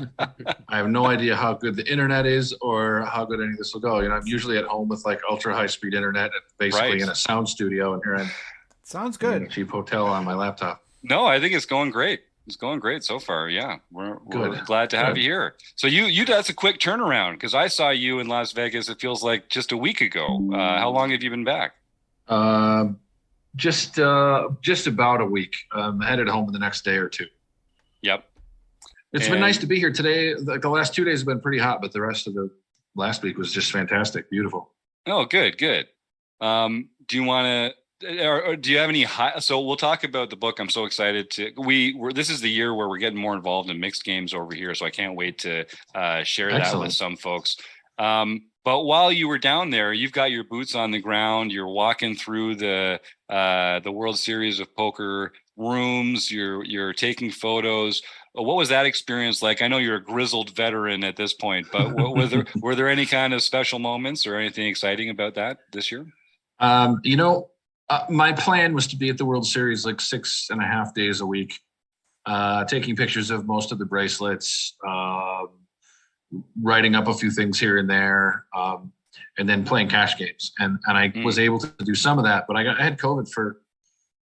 have no idea how good the internet is or how good any of this will go. I'm usually at home with like ultra high speed internet, basically in a sound studio, and here I'm. Sounds good. In a cheap hotel on my laptop. No, I think it's going great. It's going great so far. Yeah, we're glad to have you here. So that's a quick turnaround, because I saw you in Las Vegas. It feels like just a week ago. How long have you been back? Just about a week. I'm headed home in the next day or two. Yep. It's been nice to be here today. The last 2 days have been pretty hot, but the rest of the last week was just fantastic, beautiful. Oh, good. Do you want to? Or do you have any so we'll talk about the book. I'm so excited this is the year where we're getting more involved in mixed games over here, so I can't wait to share that with some folks. But while you were down there, you've got your boots on the ground, you're walking through the World Series of Poker rooms, you're taking photos. What was that experience like? I know you're a grizzled veteran at this point, but were there any kind of special moments or anything exciting about that this year? My plan was to be at the World Series like 6.5 days a week, taking pictures of most of the bracelets, writing up a few things here and there, and then playing cash games. And I was able to do some of that, but I had COVID for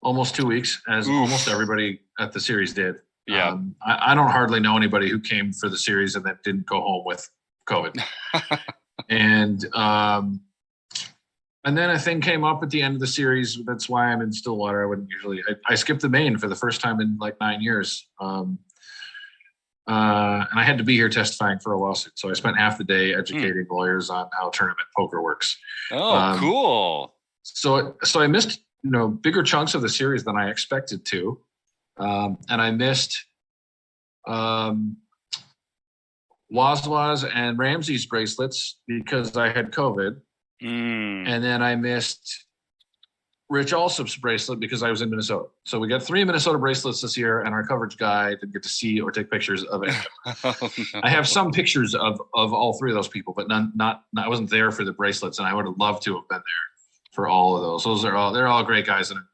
almost 2 weeks, as almost everybody at the series did. Yeah. I don't hardly know anybody who came for the series and that didn't go home with COVID. And then a thing came up at the end of the series. That's why I'm in Stillwater. I wouldn't usually. I skipped the main for the first time in like 9 years. And I had to be here testifying for a lawsuit. So I spent half the day educating lawyers on how tournament poker works. Oh, cool. So I missed, bigger chunks of the series than I expected to. And I missed Wazwaz and Ramsey's bracelets because I had COVID. And then I missed Rich Alsop's bracelet because I was in Minnesota. So we got 3 Minnesota bracelets this year, and our coverage guy didn't get to see or take pictures of it. Oh, no. I have some pictures of all 3 of those people, but not I wasn't there for the bracelets, and I would have loved to have been there for all of those. They're all great guys, and I'm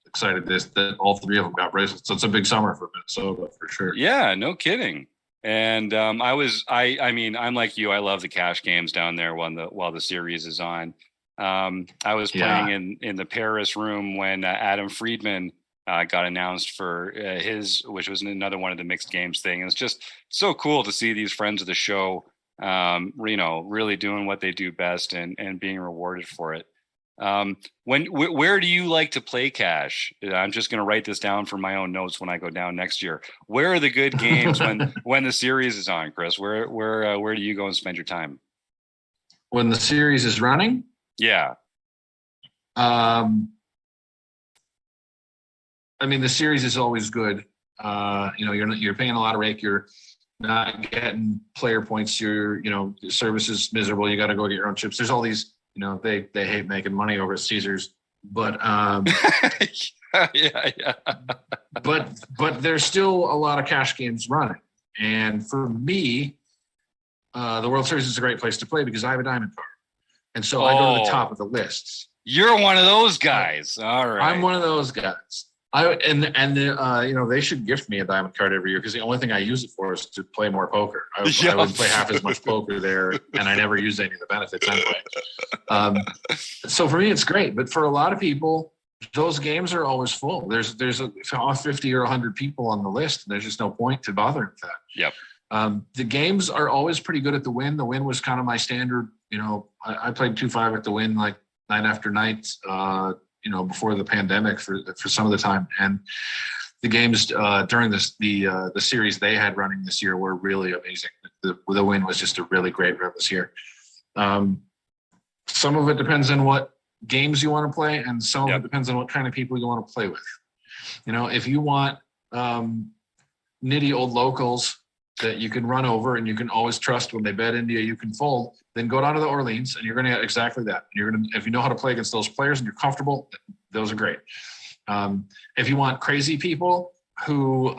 excited that all 3 of them got bracelets. So it's a big summer for Minnesota for sure. Yeah, no kidding. And I mean, I'm like you. I love the cash games down there while the series is on. I was playing in the Paris room when Adam Friedman got announced for which was another one of the mixed games thing. And it's just so cool to see these friends of the show, really doing what they do best and being rewarded for it. Where do you like to play cash? I'm just going to write this down for my own notes when I go down next year. Where are the good games when the series is on, Chris? Where do you go and spend your time? When the series is running? Yeah. I mean, the series is always good. You're paying a lot of rake. You're not getting player points. Your service is miserable. You got to go get your own chips. There's all these, they hate making money over at Caesars, but yeah. But there's still a lot of cash games running. And for me, the World Series is a great place to play because I have a diamond card. And so I go to the top of the lists. You're one of those guys. All right. I'm one of those guys. They should gift me a diamond card every year because the only thing I use it for is to play more poker. I would play half as much poker there, and I never use any of the benefits anyway. So for me, it's great. But for a lot of people, those games are always full. There's 50 or 100 people on the list, and there's just no point to bothering with that. Yep. The games are always pretty good at the Wynn. The Wynn was kind of my standard. I played 2-5 at the Wynn like night after night. Before the pandemic for some of the time, and the games during the series they had running this year were really amazing. The Wynn was just a really great room this year. Some of it depends on what games you want to play, and some of it depends on what kind of people you want to play with. If you want nitty old locals that you can run over and you can always trust when they bet into you can fold, then go down to the Orleans and you're going to get exactly that. If you know how to play against those players and you're comfortable, those are great. If you want crazy people who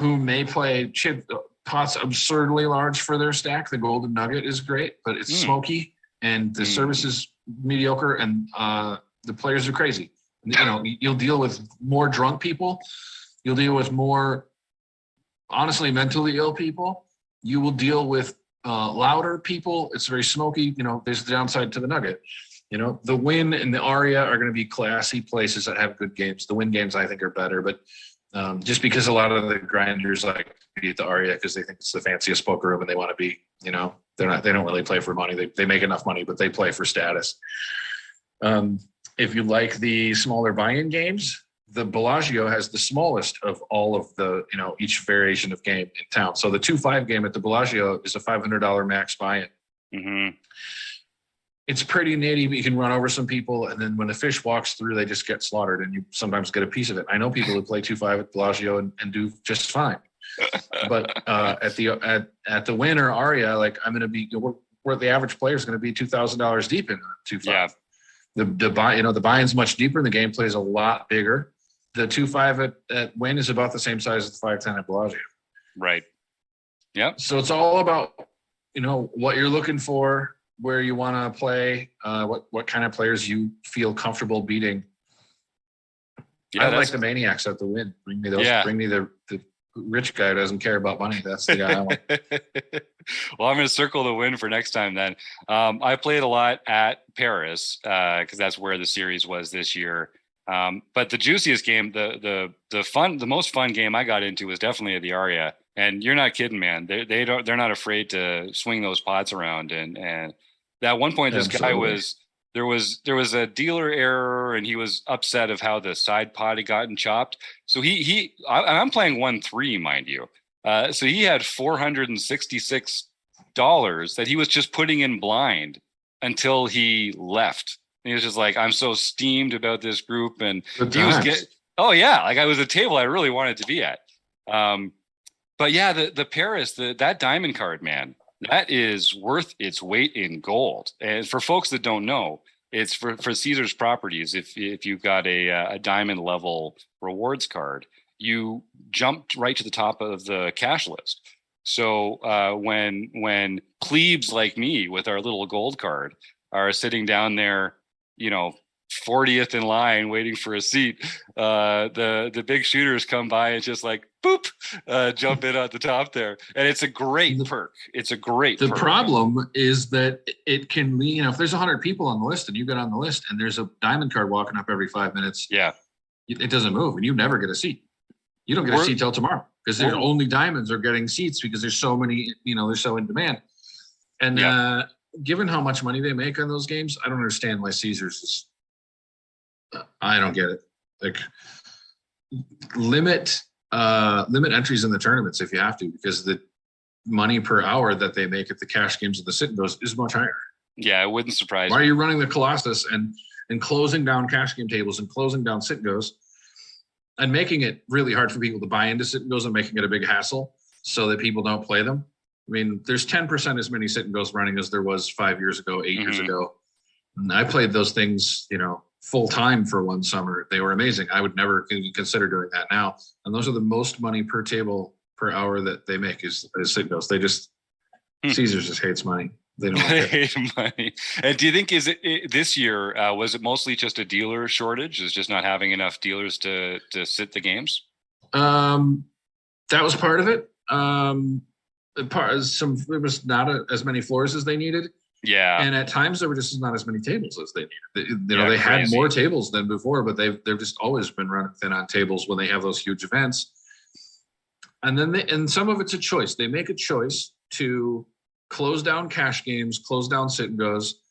may play chip pots absurdly large for their stack, the Golden Nugget is great, but it's smoky and the service is mediocre and the players are crazy. You'll deal with more drunk people. You'll deal with more, honestly, mentally ill people. You will deal with louder people. It's very smoky. There's the downside to the Nugget. The Wynn and the Aria are going to be classy places that have good games. The Wynn games, I think, are better, but just because a lot of the grinders like to be at the Aria because they think it's the fanciest poker room and they want to be, they don't really play for money. They make enough money, but they play for status. If you like the smaller buy-in games, the Bellagio has the smallest of all of the, each variation of game in town. So the 2-5 game at the Bellagio is a $500 max buy-in. Mm-hmm. It's pretty nitty. You can run over some people, and then when the fish walks through, they just get slaughtered, and you sometimes get a piece of it. I know people who play 2-5 at Bellagio and do just fine. But at the Wynn or Aria, like I'm going to be, where the average player is going to be $2,000 deep in 2-5. Yeah. The buy-in's much deeper, and the gameplay is a lot bigger. The 2-5 at Wynn is about the same size as the 5-10 at Bellagio. Right. Yeah. So it's all about, what you're looking for, where you want to play, what kind of players you feel comfortable beating. Yeah, I like the maniacs at the Wynn. Bring me those. Yeah. Bring me the rich guy who doesn't care about money. That's the guy I want. Well, I'm going to circle the Wynn for next time then. I played a lot at Paris because that's where the series was this year. But the juiciest game, the most fun game I got into was definitely at the Aria. And you're not kidding, man. They're not afraid to swing those pots around. And at one point, this guy there was a dealer error, and he was upset of how the side pot had gotten chopped. So I'm playing 1-3, mind you. So he had $466 that he was just putting in blind until he left. He was just like, I'm so steamed about this group. And he was like I was a table I really wanted to be at. But yeah, the Paris, that diamond card, man, that is worth its weight in gold. And for folks that don't know, It's for Caesar's Properties. If you've got a diamond level rewards card, you jumped right to the top of the cash list. So when plebes like me with our little gold card are sitting down there, 40th in line waiting for a seat, the big shooters come by and just like boop, jump in at the top there, and it's a great perk. It's a great. The perk. problem is that it can be, if there's 100 people on the list and you get on the list and there's a diamond card walking up every 5 minutes, it doesn't move and you never get a seat. You don't get a seat till tomorrow because there's only diamonds are getting seats because there's so many, they're so in demand. And given how much money they make on those games, I don't understand why Caesars is. I don't get it. Like limit entries in the tournaments if you have to, because the money per hour that they make at the cash games and the sit and goes is much higher. Yeah, it wouldn't surprise me. Why are you running the Colossus and closing down cash game tables and closing down sit and goes and making it really hard for people to buy into sit and goes and making it a big hassle so that people don't play them? I mean, there's 10% as many sit and goes running as there was 5 years ago, 8 years ago. And I played those things, full time for one summer. They were amazing. I would never consider doing that now. And those are the most money per table per hour that they make is sit and goes. They just Caesars just hates money. They don't hate money. And do you think this year was it mostly just a dealer shortage? Is just not having enough dealers to sit the games? That was part of it. There was not as many floors as they needed. Yeah. And at times there were just not as many tables as they needed. They had more tables than before, but they've just always been running thin on tables when they have those huge events. And then and some of it's a choice. They make a choice to close down cash games, close down sit and goes,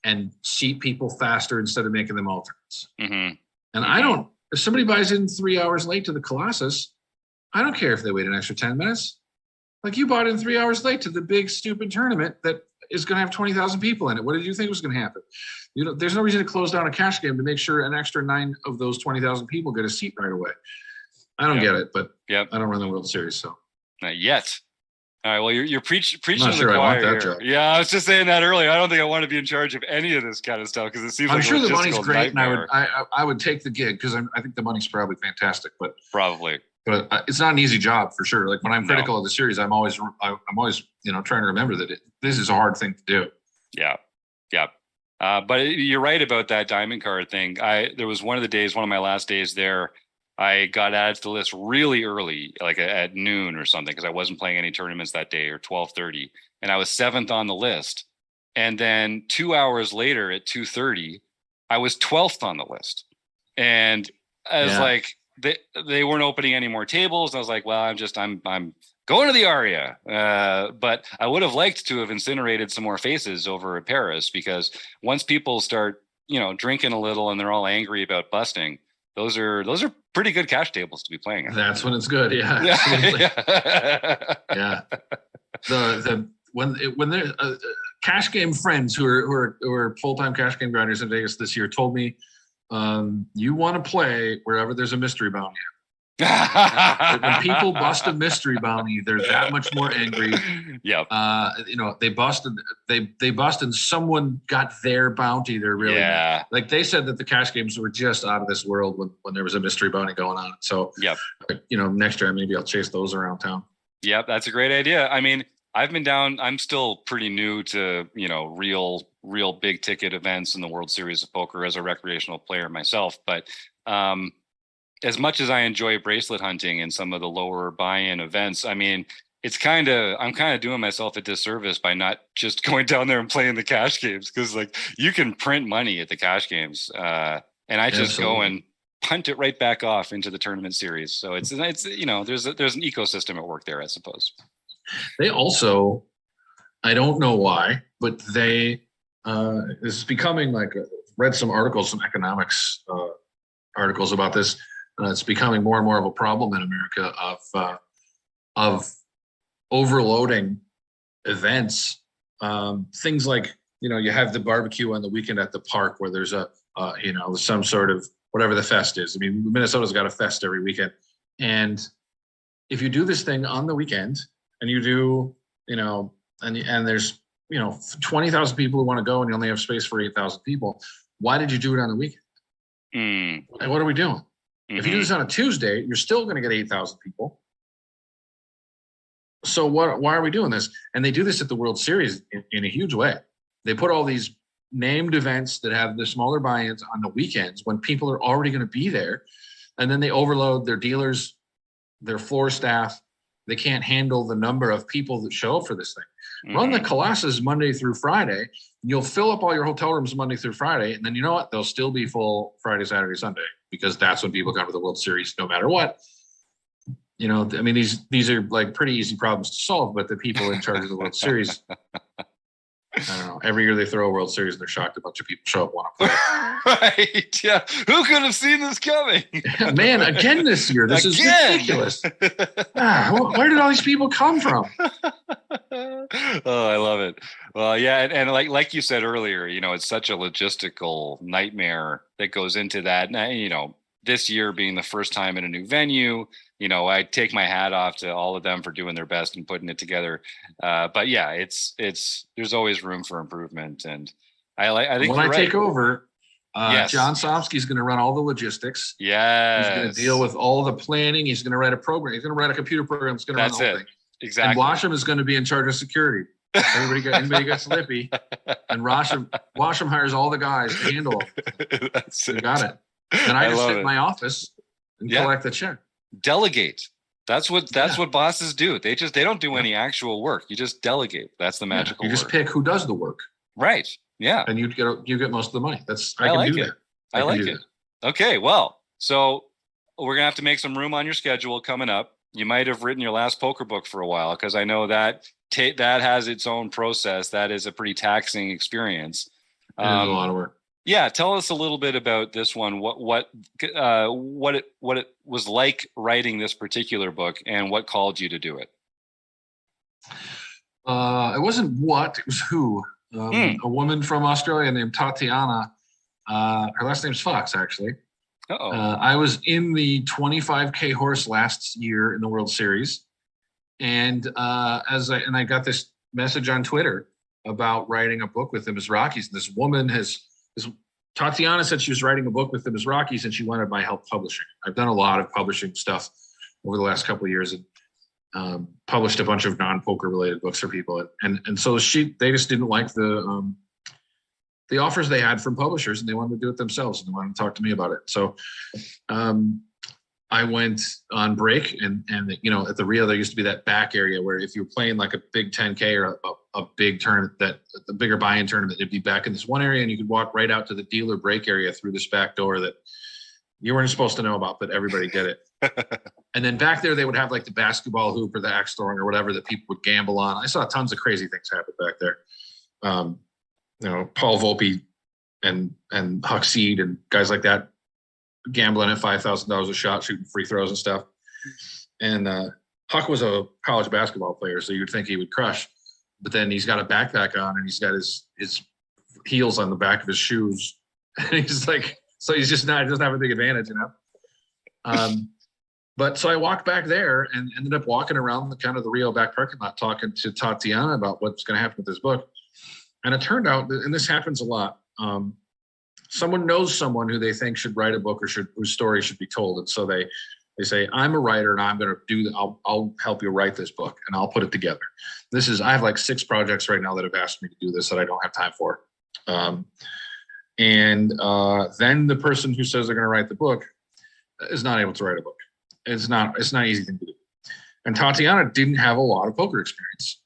and seat people faster instead of making them alternates. And if somebody buys in 3 hours late to the Colossus, I don't care if they wait an extra 10 minutes. Like you bought in 3 hours late to the big stupid tournament that is going to have 20,000 people in it. What did you think was going to happen? There's no reason to close down a cash game to make sure an extra 9 of those 20,000 people get a seat right away. I don't get it, but I don't run the World Series, so not yet. All right. Well, you're preaching to the choir here. Job. Yeah, I was just saying that earlier. I don't think I want to be in charge of any of this kind of stuff because it seems. I'm like sure the money's great, nightmare. and I would take the gig because I think the money's probably fantastic, but probably. But it's not an easy job for sure. Like when I'm critical of the series, I'm always trying to remember that this is a hard thing to do. Yeah. But you're right about that diamond card thing. There was one of my last days there. I got added to the list really early, like at noon or something, because I wasn't playing any tournaments that day, or 12:30, and I was 7th on the list. And then 2 hours later at 2:30, I was 12th on the list, and I was like, they weren't opening any more tables. I was like, well, I'm going to the Aria, but I would have liked to have incinerated some more faces over at Paris, because once people start, drinking a little and they're all angry about busting, those are pretty good cash tables to be playing. That's when it's good. Yeah. Yeah. When they're cash game friends who are full-time cash game grinders in Vegas this year told me, you want to play wherever there's a mystery bounty. When people bust a mystery bounty, they're that much more angry. Yep. They busted and someone got their bounty. They're really mad. Like they said that the cash games were just out of this world when there was a mystery bounty going on. So next year maybe I'll chase those around town. Yep, that's a great idea. I mean, I've been down. I'm still pretty new to real big ticket events in the World Series of Poker as a recreational player myself, but as much as I enjoy bracelet hunting and some of the lower buy-in events, I mean, I'm kind of doing myself a disservice by not just going down there and playing the cash games, because like you can print money at the cash games, and I just go and punt it right back off into the tournament series. So it's there's an ecosystem at work there, I suppose. They also, I don't know why, but this is becoming like read some articles, some economics articles about this. It's becoming more and more of a problem in America of overloading events. Things like, you have the barbecue on the weekend at the park where there's some sort of whatever the fest is. I mean, Minnesota's got a fest every weekend. And if you do this thing on the weekend and you do, and there's 20,000 people who want to go and you only have space for 8,000 people. Why did you do it on the weekend? Like, what are we doing? If you do this on a Tuesday, you're still going to get 8,000 people. So why are we doing this? And they do this at the World Series in a huge way. They put all these named events that have the smaller buy-ins on the weekends when people are already going to be there. And then they overload their dealers, their floor staff. They can't handle the number of people that show up for this thing. Run the Colossus Monday through Friday. You'll fill up all your hotel rooms Monday through Friday. And then you know what? They'll still be full Friday, Saturday, Sunday, because that's when people come to the World Series no matter what. I mean, these are like pretty easy problems to solve, but the people in charge of the World Series, I don't know. Every year they throw a World Series and they're shocked a bunch of people show up want to play. Right. Yeah. Who could have seen this coming? Man, again this year. This is ridiculous. Where did all these people come from? Oh, I love it. Well, yeah, and like you said earlier, it's such a logistical nightmare that goes into that. And, this year being the first time in a new venue, I take my hat off to all of them for doing their best and putting it together. But yeah, it's there's always room for improvement, and I think when I take right. over, Yes. John Somsky's going to run all the logistics. Yeah, he's going to deal with all the planning. He's going to write a program. He's going to write a computer program. That's going to run the whole thing. Exactly. And Washam is going to be in charge of security. Anybody gets lippy, and Washam hires all the guys to handle it. That's it. You got it. And I just sit in my office and collect the check. Delegate. That's what bosses do. They don't do any actual work. You just delegate. That's the magical You just word. pick who does the work. Right. Yeah. And you get most of the money. I like can do it. that. I like it. Okay. Well, so we're gonna have to make some room on your schedule coming up. You might have written your last poker book for a while, because I know that that has its own process. That is a pretty taxing experience. It is a lot of work. Yeah, tell us a little bit about this one. What it was like writing this particular book, and what called you to do it. It wasn't what, it was who. A woman from Australia named Tatiana. Her last name's Fox, actually. I was in the 25K horse last year in the World Series, and I got this message on Twitter about writing a book with them as Rockies. And this woman Tatiana said she was writing a book with them as Rockies, and she wanted my help publishing. I've done a lot of publishing stuff over the last couple of years, and published a bunch of non-poker related books for people. And so they just didn't like the offers they had from publishers, and they wanted to do it themselves, and they wanted to talk to me about it. So I went on break, and at the Rio, there used to be that back area where if you were playing like a big 10K or a big tournament, the bigger buy-in tournament, it'd be back in this one area, and you could walk right out to the dealer break area through this back door that you weren't supposed to know about, but everybody did it. And then back there, they would have like the basketball hoop or the axe throwing or whatever that people would gamble on. I saw tons of crazy things happen back there. Paul Volpe and Huck Seed and guys like that gambling at $5,000 a shot, shooting free throws and stuff. And Huck was a college basketball player, so you'd think he would crush. But then he's got a backpack on, and he's got his heels on the back of his shoes. And he's like, so he doesn't have a big advantage, But so I walked back there and ended up walking around the Rio back parking lot, talking to Tatiana about what's going to happen with this book. And it turned out, and this happens a lot, someone knows someone who they think should write a book or whose story should be told. And so they say, I'm a writer, and I'm going to do that. I'll help you write this book, and I'll put it together. I have like 6 projects right now that have asked me to do this that I don't have time for. Then the person who says they're going to write the book is not able to write a book. It's not an easy thing to do. And Tatiana didn't have a lot of poker experience.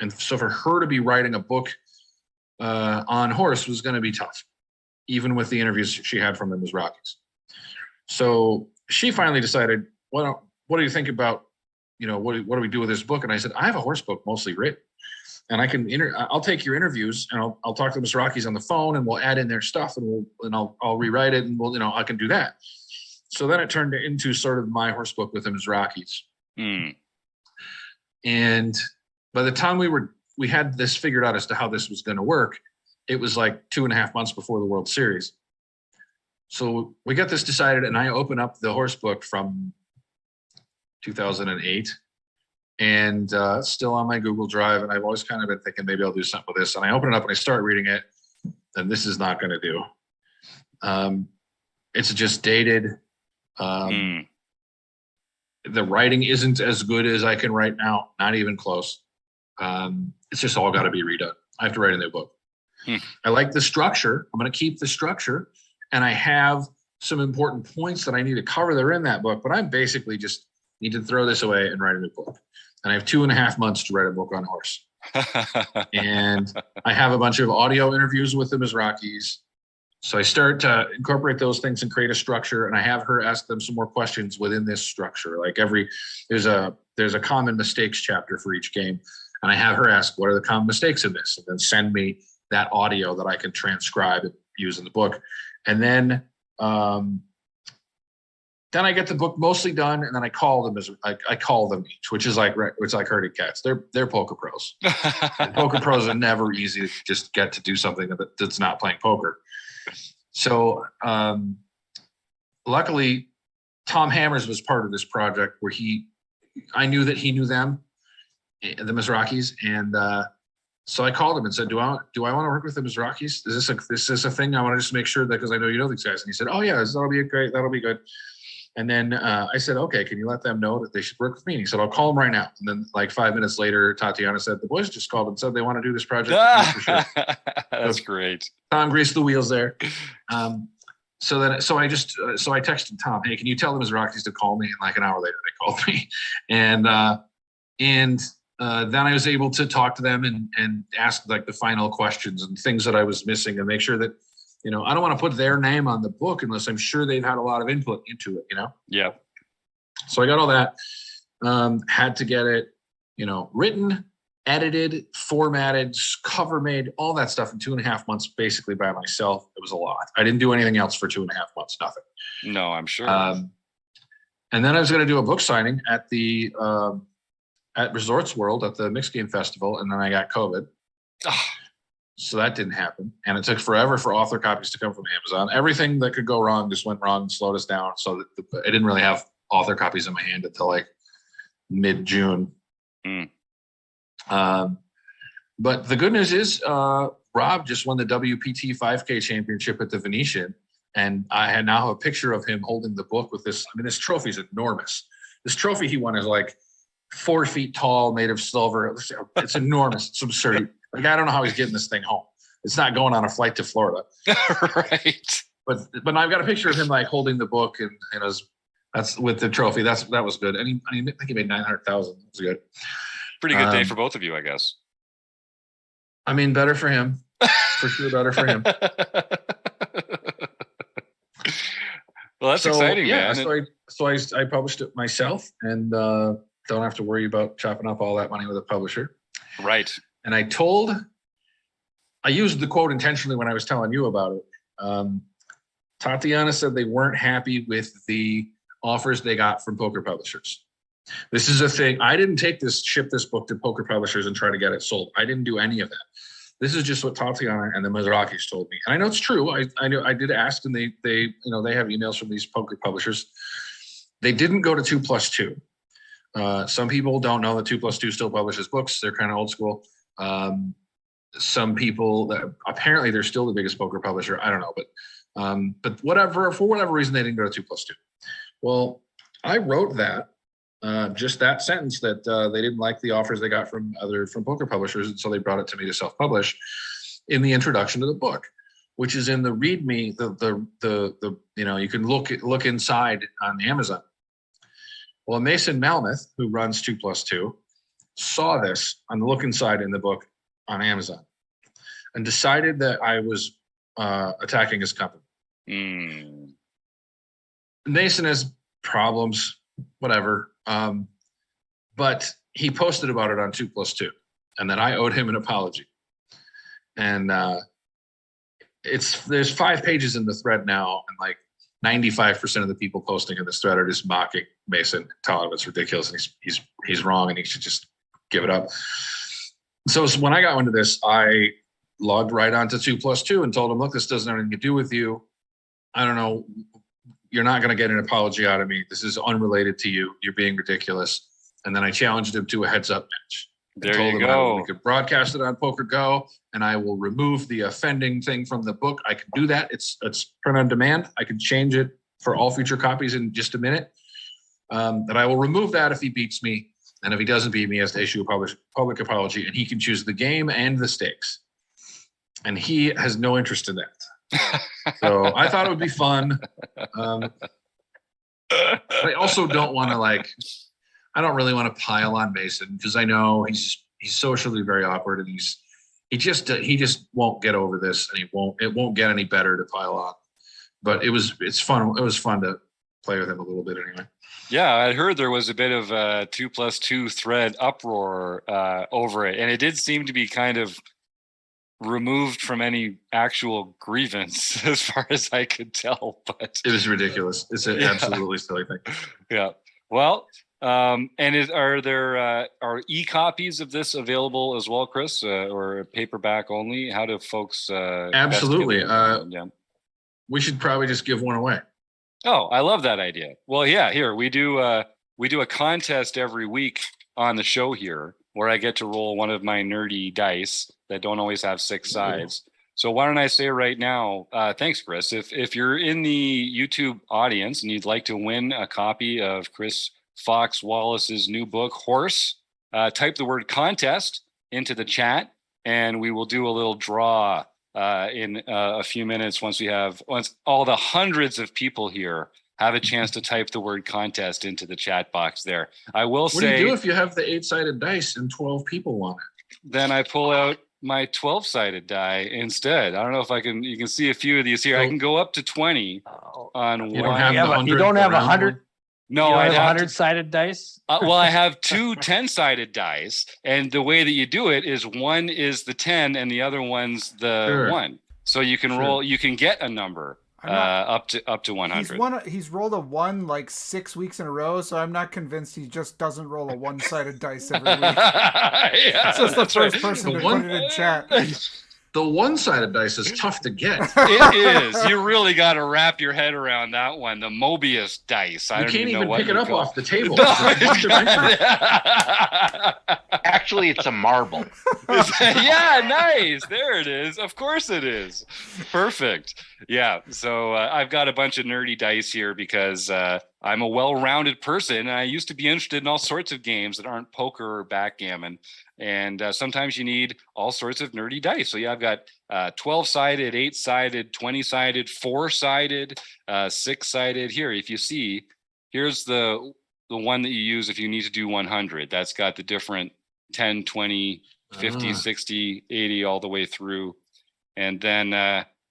And so for her to be writing a book on horse was going to be tough, even with the interviews she had from them as Rockies. So she finally decided, what do you think about, what do we do with this book? And I said, I have a horse book mostly written, and I'll take your interviews, and I'll talk to Miss Rockies on the phone, and we'll add in their stuff, and I'll rewrite it, and I can do that. So then it turned into sort of my horse book with them as Rockies. And by the time we had this figured out as to how this was going to work, it was like 2.5 months before the World Series. So we got this decided, and I open up the horse book from 2008, and it's still on my Google Drive. And I've always kind of been thinking maybe I'll do something with this. And I open it up and I start reading it, and this is not going to do. It's just dated. The writing isn't as good as I can write now, not even close. It's just all got to be redone. I have to write a new book. I like the structure. I'm going to keep the structure, and I have some important points that I need to cover that are in that book, but I'm basically just need to throw this away and write a new book. And I have 2.5 months to write a book on horse. And I have a bunch of audio interviews with the Mizrakis. So I start to incorporate those things and create a structure, and I have her ask them some more questions within this structure. Like there's a common mistakes chapter for each game, and I have her ask, what are the common mistakes in this? And then send me that audio that I can transcribe and use in the book. And then I get the book mostly done, and then I call them I call them each, which is like herding cats. They're poker pros. And poker pros are never easy to just get to do something that's not playing poker. So luckily, Tom Hammers was part of this project where I knew that he knew them, the Mizrakis, and so I called him and said, "Do I want to work with the Mizrakis? Is this a thing? I want to just make sure that, because I know you know these guys." And he said, "Oh yeah, that'll be great. That'll be good." And then I said, "Okay, can you let them know that they should work with me?" And he said, "I'll call them right now." And then like 5 minutes later, Tatiana said, "The boys just called and said they want to do this project with you for sure." That's great. Tom greased the wheels there. So I texted Tom, "Hey, can you tell the Mizrakis to call me?" And like an hour later, they called me. And then I was able to talk to them and ask like the final questions and things that I was missing, and make sure that, I don't want to put their name on the book unless I'm sure they've had a lot of input into it, Yeah. So I got all that, had to get it, written, edited, formatted, cover made, all that stuff in 2.5 months, basically by myself. It was a lot. I didn't do anything else for 2.5 months, nothing. No, I'm sure. And then I was going to do a book signing at the at Resorts World at the Mixed Game Festival, and then I got COVID. So that didn't happen. And it took forever for author copies to come from Amazon. Everything that could go wrong just went wrong and slowed us down. So I didn't really have author copies in my hand until like mid-June. But the good news is Rob just won the WPT 5K championship at the Venetian. And I now have a picture of him holding the book with this. I mean, this trophy is enormous. This trophy he won is like 4 feet tall, made of silver. It's enormous. It's absurd. Like, I don't know how he's getting this thing home. It's not going on a flight to Florida. Right. But I've got a picture of him like holding the book and that's with the trophy. That was good. And I think he made 900,000. It was good. Pretty good day for both of you, I guess. I mean, better for him. For sure, better for him. Well, that's exciting, yeah, man. So I published it myself, and don't have to worry about chopping up all that money with a publisher. Right. And I used the quote intentionally when I was telling you about it. Tatiana said they weren't happy with the offers they got from poker publishers. This is a thing. I didn't ship this book to poker publishers and try to get it sold. I didn't do any of that. This is just what Tatiana and the Mizrakis told me. And I know it's true. I know I did ask, and they have emails from these poker publishers. They didn't go to 2+2. Some people don't know that 2+2 still publishes books. They're kind of old school. Some people that apparently they're still the biggest poker publisher. I don't know, but whatever, for whatever reason, they didn't go to 2+2. Well, I wrote that, just that sentence that they didn't like the offers they got from poker publishers, and so they brought it to me to self-publish in the introduction to the book, which is in the README. You can look inside on Amazon. Well, Mason Malmuth, who runs 2+2, saw this on the look inside in the book on Amazon and decided that I was attacking his company. Mason has problems, whatever. But he posted about it on 2+2, and that I owed him an apology. And there's 5 pages in the thread now, and like 95% of the people posting in this thread are just mocking Mason, telling him it's ridiculous and he's wrong and he should just give it up. So when I got into this, I logged right onto 2+2 and told him, look, this doesn't have anything to do with you. I don't know. You're not going to get an apology out of me. This is unrelated to you. You're being ridiculous. And then I challenged him to a heads-up match. There you go. We could broadcast it on Poker Go, and I will remove the offending thing from the book. I can do that. It's print on demand. I can change it for all future copies in just a minute. That I will remove that if he beats me, and if he doesn't beat me, he has to issue a public apology, and he can choose the game and the stakes. And he has no interest in that. So I thought it would be fun. I also don't want to I don't really want to pile on Mason because I know he's socially very awkward, and he just won't get over this, and it won't get any better to pile on. But it's fun. It was fun to play with him a little bit anyway. Yeah, I heard there was a bit of a 2+2 thread uproar over it, and it did seem to be kind of removed from any actual grievance as far as I could tell. But it was ridiculous. It's an absolutely silly thing. Yeah. Well, and are e-copies of this available as well, Chris, or paperback only? How do folks? Absolutely. We should probably just give one away. Oh, I love that idea. Well, yeah. Here we do a contest every week on the show here, where I get to roll one of my nerdy dice that don't always have 6 sides. So why don't I say right now, thanks, Chris. If you're in the YouTube audience and you'd like to win a copy of Chris Fox Wallace's new book, Horse, type the word contest into the chat, and we will do a little draw in a few minutes once all the hundreds of people here have a chance to type the word contest into the chat box there. I will say. What do you do if you have the 8-sided dice and 12 people want it? Then I pull out my 12-sided die instead. I don't know if you can see a few of these here. I can go up to 20 on you one. You don't have 100. No, I have 100-sided dice. Well, I have 2 10-sided dice, and the way that you do it is one is the 10 and the other one's the 1. So you can roll. You can get a number up to 100. He's rolled a 1 6 weeks in a row, so I'm not convinced he just doesn't roll a 1-sided dice every week. It's just the first person to put it in chat. The 1-sided dice is tough to get. It is. You really got to wrap your head around that one. The Mobius dice. You can't even pick it up off the table. No. Actually, it's a marble. Yeah, nice. There it is. Of course it is. Perfect. Yeah. So I've got a bunch of nerdy dice here because I'm a well-rounded person, and I used to be interested in all sorts of games that aren't poker or backgammon. And sometimes you need all sorts of nerdy dice. So yeah, I've got 12-sided, 8-sided, 20-sided, 4-sided, 6-sided. Here, if you see, here's the one that you use if you need to do 100. That's got the different 10, 20, 50, 60, 80, all the way through. And then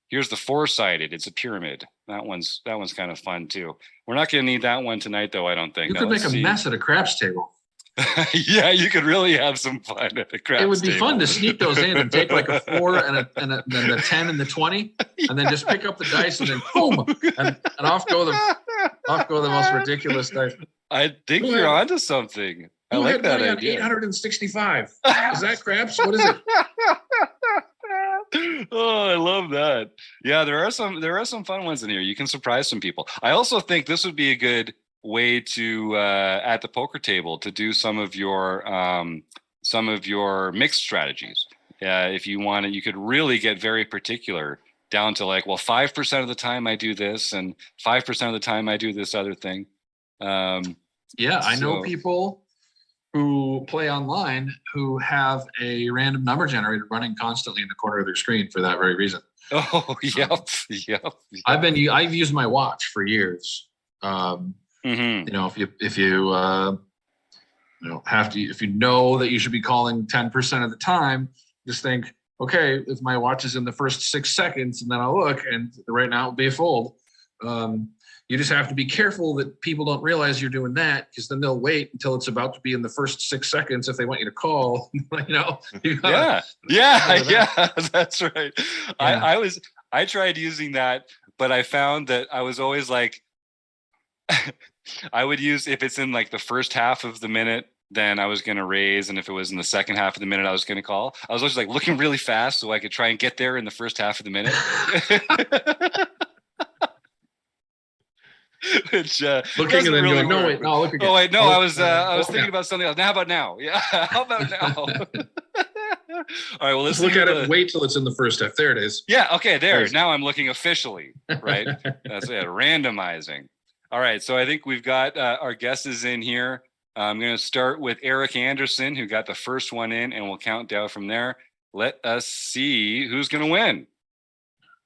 here's the 4-sided. It's a pyramid. That one's kind of fun too. We're not going to need that one tonight, though. I don't think. You could make a mess at a craps table. Yeah, you could really have some fun at the craps. It would be table. fun to sneak those in and take like a 4 and a 10 and the 20, and then just pick up the dice and then boom, and off go the most ridiculous dice. I think you're onto something. I like that idea. 865. Is that craps? What is it? Oh, I love that. Yeah, there are some fun ones in here. You can surprise some people. I also think this would be a good way to at the poker table to do some of your mixed strategies. If you want it, you could really get very particular down to 5% of the time I do this and 5% of the time I do this other thing. I know people who play online who have a random number generator running constantly in the corner of their screen for that very reason. Oh, yep. I've used my watch for years. Mm-hmm. If you know that you should be calling 10% of the time, just think, okay, if my watch is in the first 6 seconds, and then I'll look, and right now it'll be a fold. You just have to be careful that people don't realize you're doing that, because then they'll wait until it's about to be in the first 6 seconds if they want you to call. Yeah, that's right. Yeah. I tried using that, but I found that I was always I would use, if it's in the first half of the minute, then I was going to raise. And if it was in the second half of the minute, I was going to call. I was always looking really fast so I could try and get there in the first half of the minute. Which Looking doesn't and then really going, no, work. wait, no, look again. Oh wait, no, I was thinking now. about something else. Now, how about now? Yeah, how about now? All right, well, let's Just look do at the- it. Wait till it's in the first step. There it is. Yeah, okay, there. Nice. Now I'm looking officially, right? That's it, randomizing. All right, so I think we've got our guesses in here. I'm going to start with Eric Anderson, who got the first one in, and we'll count down from there. Let us see who's going to win.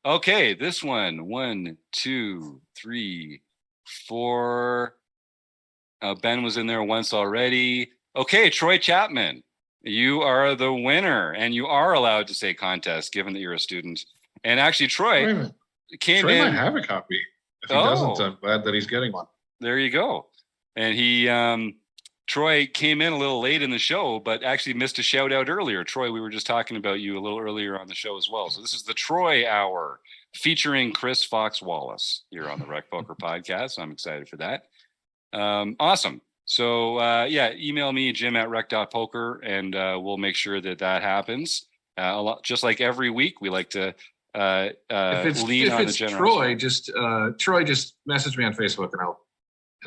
Okay, this one. 1, 2, 3, 4. Ben was in there once already. Okay, Troy Chapman, you are the winner, and you are allowed to say contest, given that you're a student. And actually, Troy came Troy in. might have a copy. If he doesn't, I'm glad that he's getting one. There you go. And he, Troy came in a little late in the show, but actually missed a shout out earlier. Troy, we were just talking about you a little earlier on the show as well. So this is the Troy Hour featuring Chris Fox Wallace here on the Rec Poker Podcast. So I'm excited for that. Awesome. So yeah, email me, jim@rec.poker, and we'll make sure that happens. Just like every week, we like to lean on the general. Troy, just message me on Facebook and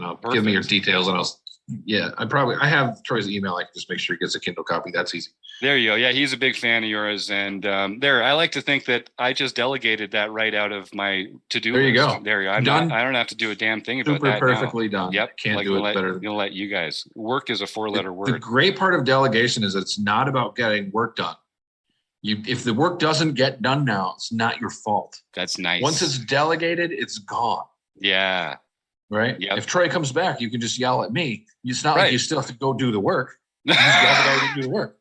I'll give me your details and I have Troy's email. I can just make sure he gets a Kindle copy. That's easy. There you go. Yeah, he's a big fan of yours. And I like to think that I just delegated that right out of my to-do list. There you go. There you go. I don't have to do a damn thing about Super that. perfectly done. Yep. Can't do it better. I'm gonna let you guys. Work is a 4-letter word. The great part of delegation is it's not about getting work done. If the work doesn't get done now, it's not your fault. That's nice. Once it's delegated, it's gone. Yeah. Right. Yep. If Troy comes back, you can just yell at me. It's not like you still have to go do the work. You just yell at the guy to do the work.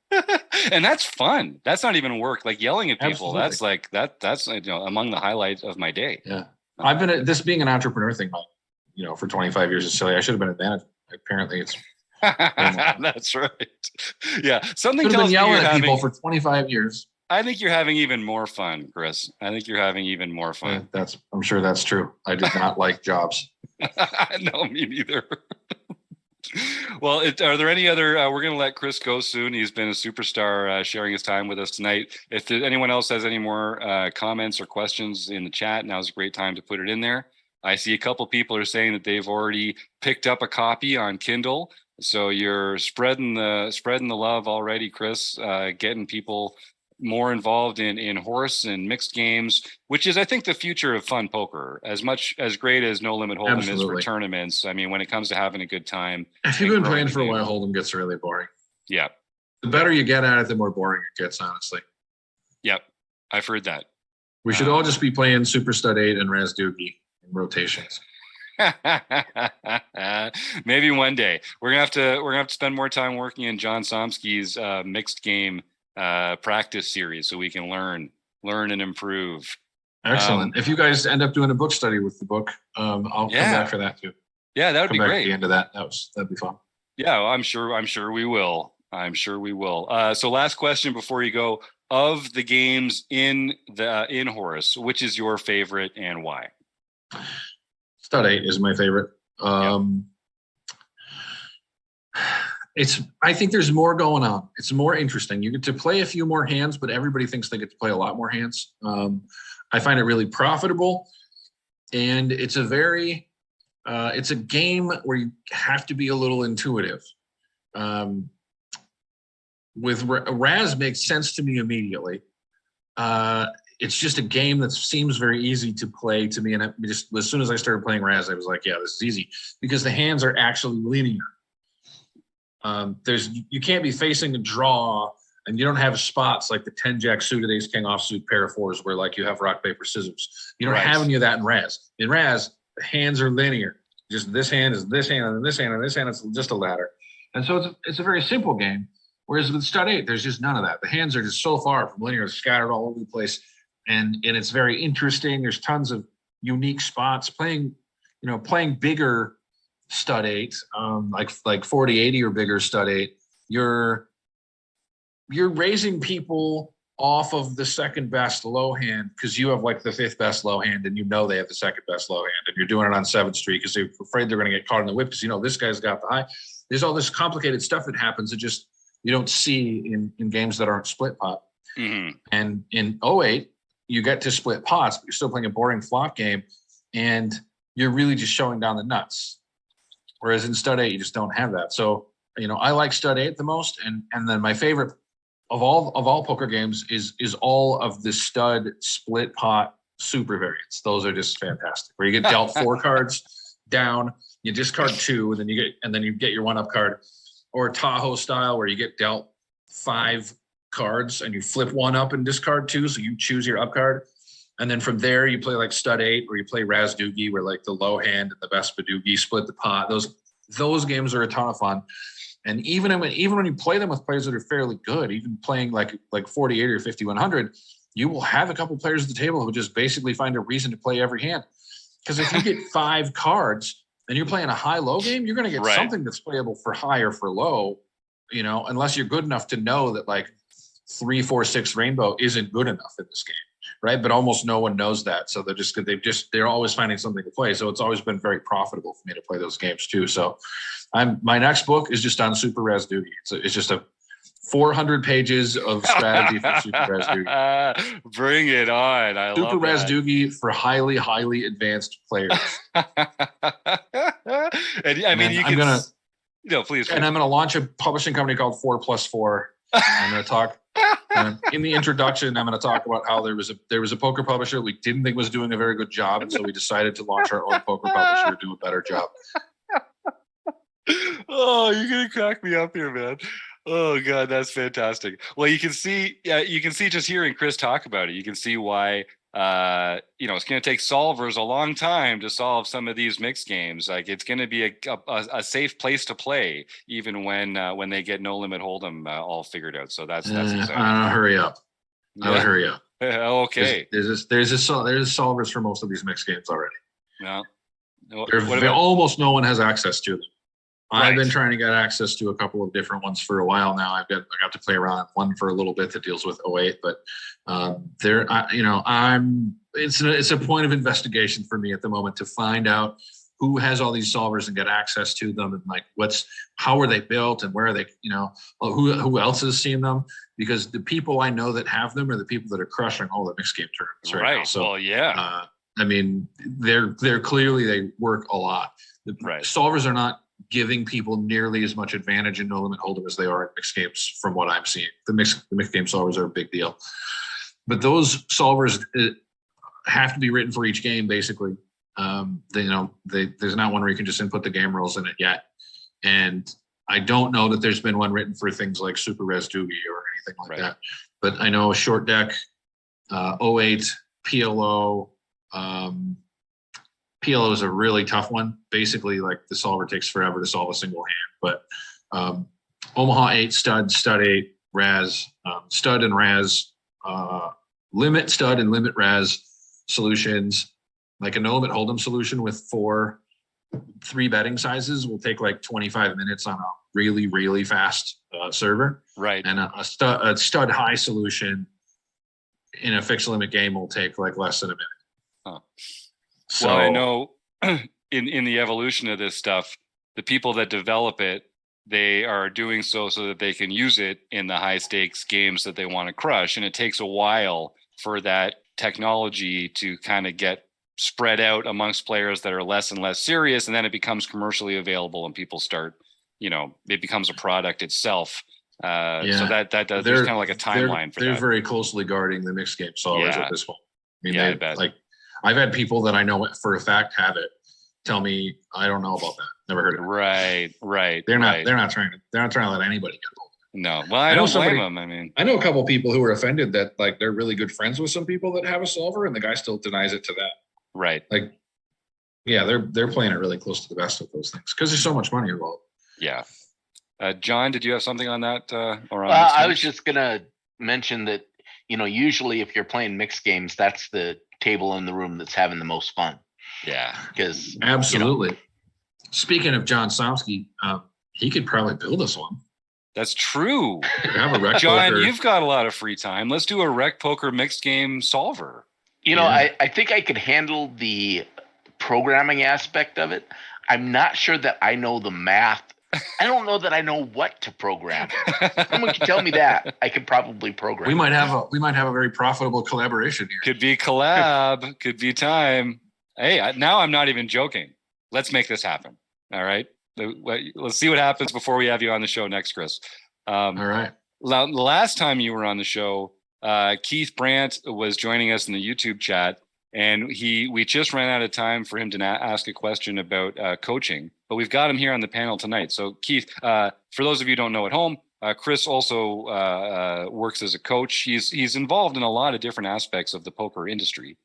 And that's fun. That's not even work. Like yelling at people. Absolutely. That's among the highlights of my day. Yeah. I've been this being an entrepreneur thing, for 25 years is silly. I should have been a manager. Apparently it's that's right. Yeah. Something I've tells been me yelling you're at having, people for 25 years. I think you're having even more fun, Chris. I think you're having even more fun. I'm sure that's true. I did not like jobs. No, me neither. Well, are there any other? We're going to let Chris go soon. He's been a superstar sharing his time with us tonight. If anyone else has any more comments or questions in the chat, now's a great time to put it in there. I see a couple people are saying that they've already picked up a copy on Kindle. So you're spreading the love already, Chris, getting people more involved in horse and mixed games, which is, I think, the future of fun poker. As great as No Limit Hold'em is for tournaments, I mean, when it comes to having a good time. If you've been playing for a while, Hold'em gets really boring. Yeah. The better you get at it, the more boring it gets, honestly. Yep. I've heard that. We should all just be playing Super Stud 8 and Raz Doogie in rotations. Maybe one day. We're gonna have to spend more time working in John Somsky's mixed game practice series so we can learn and improve. Excellent. If you guys end up doing a book study with the book, I'll come back for that too. Yeah, that would be great. At the end of that, that'd be fun. Yeah, well, I'm sure we will. So last question before you go: of the games in Horus, which is your favorite and why? Stud 8 is my favorite. I think there's more going on. It's more interesting. You get to play a few more hands, but everybody thinks they get to play a lot more hands. I find it really profitable, and it's a game where you have to be a little intuitive. With Raz makes sense to me immediately. It's just a game that seems very easy to play to me, and just as soon as I started playing Raz, I was like, yeah, this is easy because the hands are actually linear. You can't be facing a draw and you don't have spots like the 10-jack suited ace king offsuit pair of fours where like you have rock paper scissors. You don't have any of that in Raz. In Raz, the hands are linear. Just this hand is this hand and this hand and this hand. It's just a ladder, and so it's a very simple game. Whereas with Stud 8, there's just none of that. The hands are just so far from linear, scattered all over the place, and it's very interesting. There's tons of unique spots. Playing bigger Stud 8, like 40-80 or bigger Stud 8, you're raising people off of the second best low hand because you have like the fifth best low hand and they have the second best low hand, and you're doing it on 7th Street because they're afraid they're going to get caught in the whip because this guy's got the high. There's all this complicated stuff that happens that just you don't see in games that aren't split pot. Mm-hmm. And in 08, you get to split pots, but you're still playing a boring flop game. And you're really just showing down the nuts. Whereas in stud 8, you just don't have that. So, I like stud 8 the most. And then my favorite of all poker games is all of the stud split pot super variants. Those are just fantastic. Where you get dealt 4 cards down, you discard 2, and then you get your 1-up card. Or Tahoe style, where you get dealt 5 cards and you flip 1 up and discard 2, so you choose your up card. And then from there, you play like stud 8, where you play Razdoogie, where like the low hand and the best Badoogie split the pot. Those games are a ton of fun. And even when you play them with players that are fairly good, even playing like 48 or 5100, you will have a couple players at the table who just basically find a reason to play every hand. Because if you get 5 cards and you're playing a high-low game, you're going to get something that's playable for high or for low, unless you're good enough to know that like 3, 4, 6 rainbow isn't good enough in this game, right? But almost no one knows that, so they're always finding something to play. So it's always been very profitable for me to play those games too. So my next book is just on Super Razdoogie. It's just a 400 pages of strategy for Super Razdoogie. Bring it on. I Super love that. Razdoogie for highly, highly advanced players. And I mean, please. And I'm going to launch a publishing company called 4+4. I'm going to talk in the introduction. I'm going to talk about how there was a poker publisher we didn't think was doing a very good job, and so we decided to launch our own poker publisher to do a better job. Oh, you're going to crack me up here, man. Oh God, that's fantastic. Well, you can see just hearing Chris talk about it, you can see why it's going to take solvers a long time to solve some of these mixed games. Like it's going to be a safe place to play, even when they get No Limit Hold'em all figured out. So that's exciting. Hurry up. I would hurry up. Okay. There's solvers for most of these mixed games already. No. Almost no one has access to them. Right. I've been trying to get access to a couple of different ones for a while now. I got to play around with one for a little bit that deals with 08, but it's a point of investigation for me at the moment to find out who has all these solvers and get access to them, and like how are they built and where are they, who else has seen them, because the people I know that have them are the people that are crushing all the mixed game tournaments right now. So, well, yeah. They're clearly, they work a lot. The right. Solvers are not giving people nearly as much advantage in No Limit Hold'em as they are in mixed games from what I'm seeing. The mixed game solvers are a big deal. But those solvers have to be written for each game, basically. There's not one where you can just input the game rules in it yet. And I don't know that there's been one written for things like Super Razdoogie or anything like that. But I know Short Deck, 08, PLO, PLO is a really tough one. Basically, like the solver takes forever to solve a single hand. But Omaha 8, stud 8, Raz, stud and Raz, limit stud and limit Raz solutions. Like a No Limit Hold'em solution with 3 betting sizes will take like 25 minutes on a really, really fast server. Right. And a stud high solution in a fixed limit game will take like less than a minute. Huh. So, well, I know in the evolution of this stuff, the people that develop it, they are doing so that they can use it in the high stakes games that they want to crush. And it takes a while for that technology to kind of get spread out amongst players that are less and less serious. And then it becomes commercially available and people start, it becomes a product itself. So that does, there's kind of like a timeline for that. They're very closely guarding the mixed game solvers at this point. I bet. I've had people that I know for a fact have it tell me, I don't know about that. Never heard of it. Right. They're not trying to let anybody get hold of it. No. Well, I don't blame them. I know a couple of people who are offended that like they're really good friends with some people that have a solver and the guy still denies it to that. Right. Like, yeah, they're playing it really close to the best of those things because there's so much money involved. Yeah. John, did you have something on that? I was just gonna mention that usually if you're playing mixed games, that's the table in the room that's having the most fun. Yeah, because absolutely. Speaking of John Somsky, he could probably build us one. That's true. Have a rec John, poker. you've got a lot of free time. Let's do a rec poker mixed game solver. I think I could handle the programming aspect of it. I'm not sure that I know the math. I don't know that I know what to program. Someone can tell me that. I could probably program. We might have a very profitable collaboration here. Could be collab. Could be time. Hey, now I'm not even joking. Let's make this happen. All right. Let's see what happens before we have you on the show next, Chris. All right. The last time you were on the show, Keith Brandt was joining us in the YouTube chat, and we just ran out of time for him to ask a question about coaching, but we've got him here on the panel tonight. So Keith, for those of you who don't know at home, Chris also works as a coach. He's involved in a lot of different aspects of the poker industry.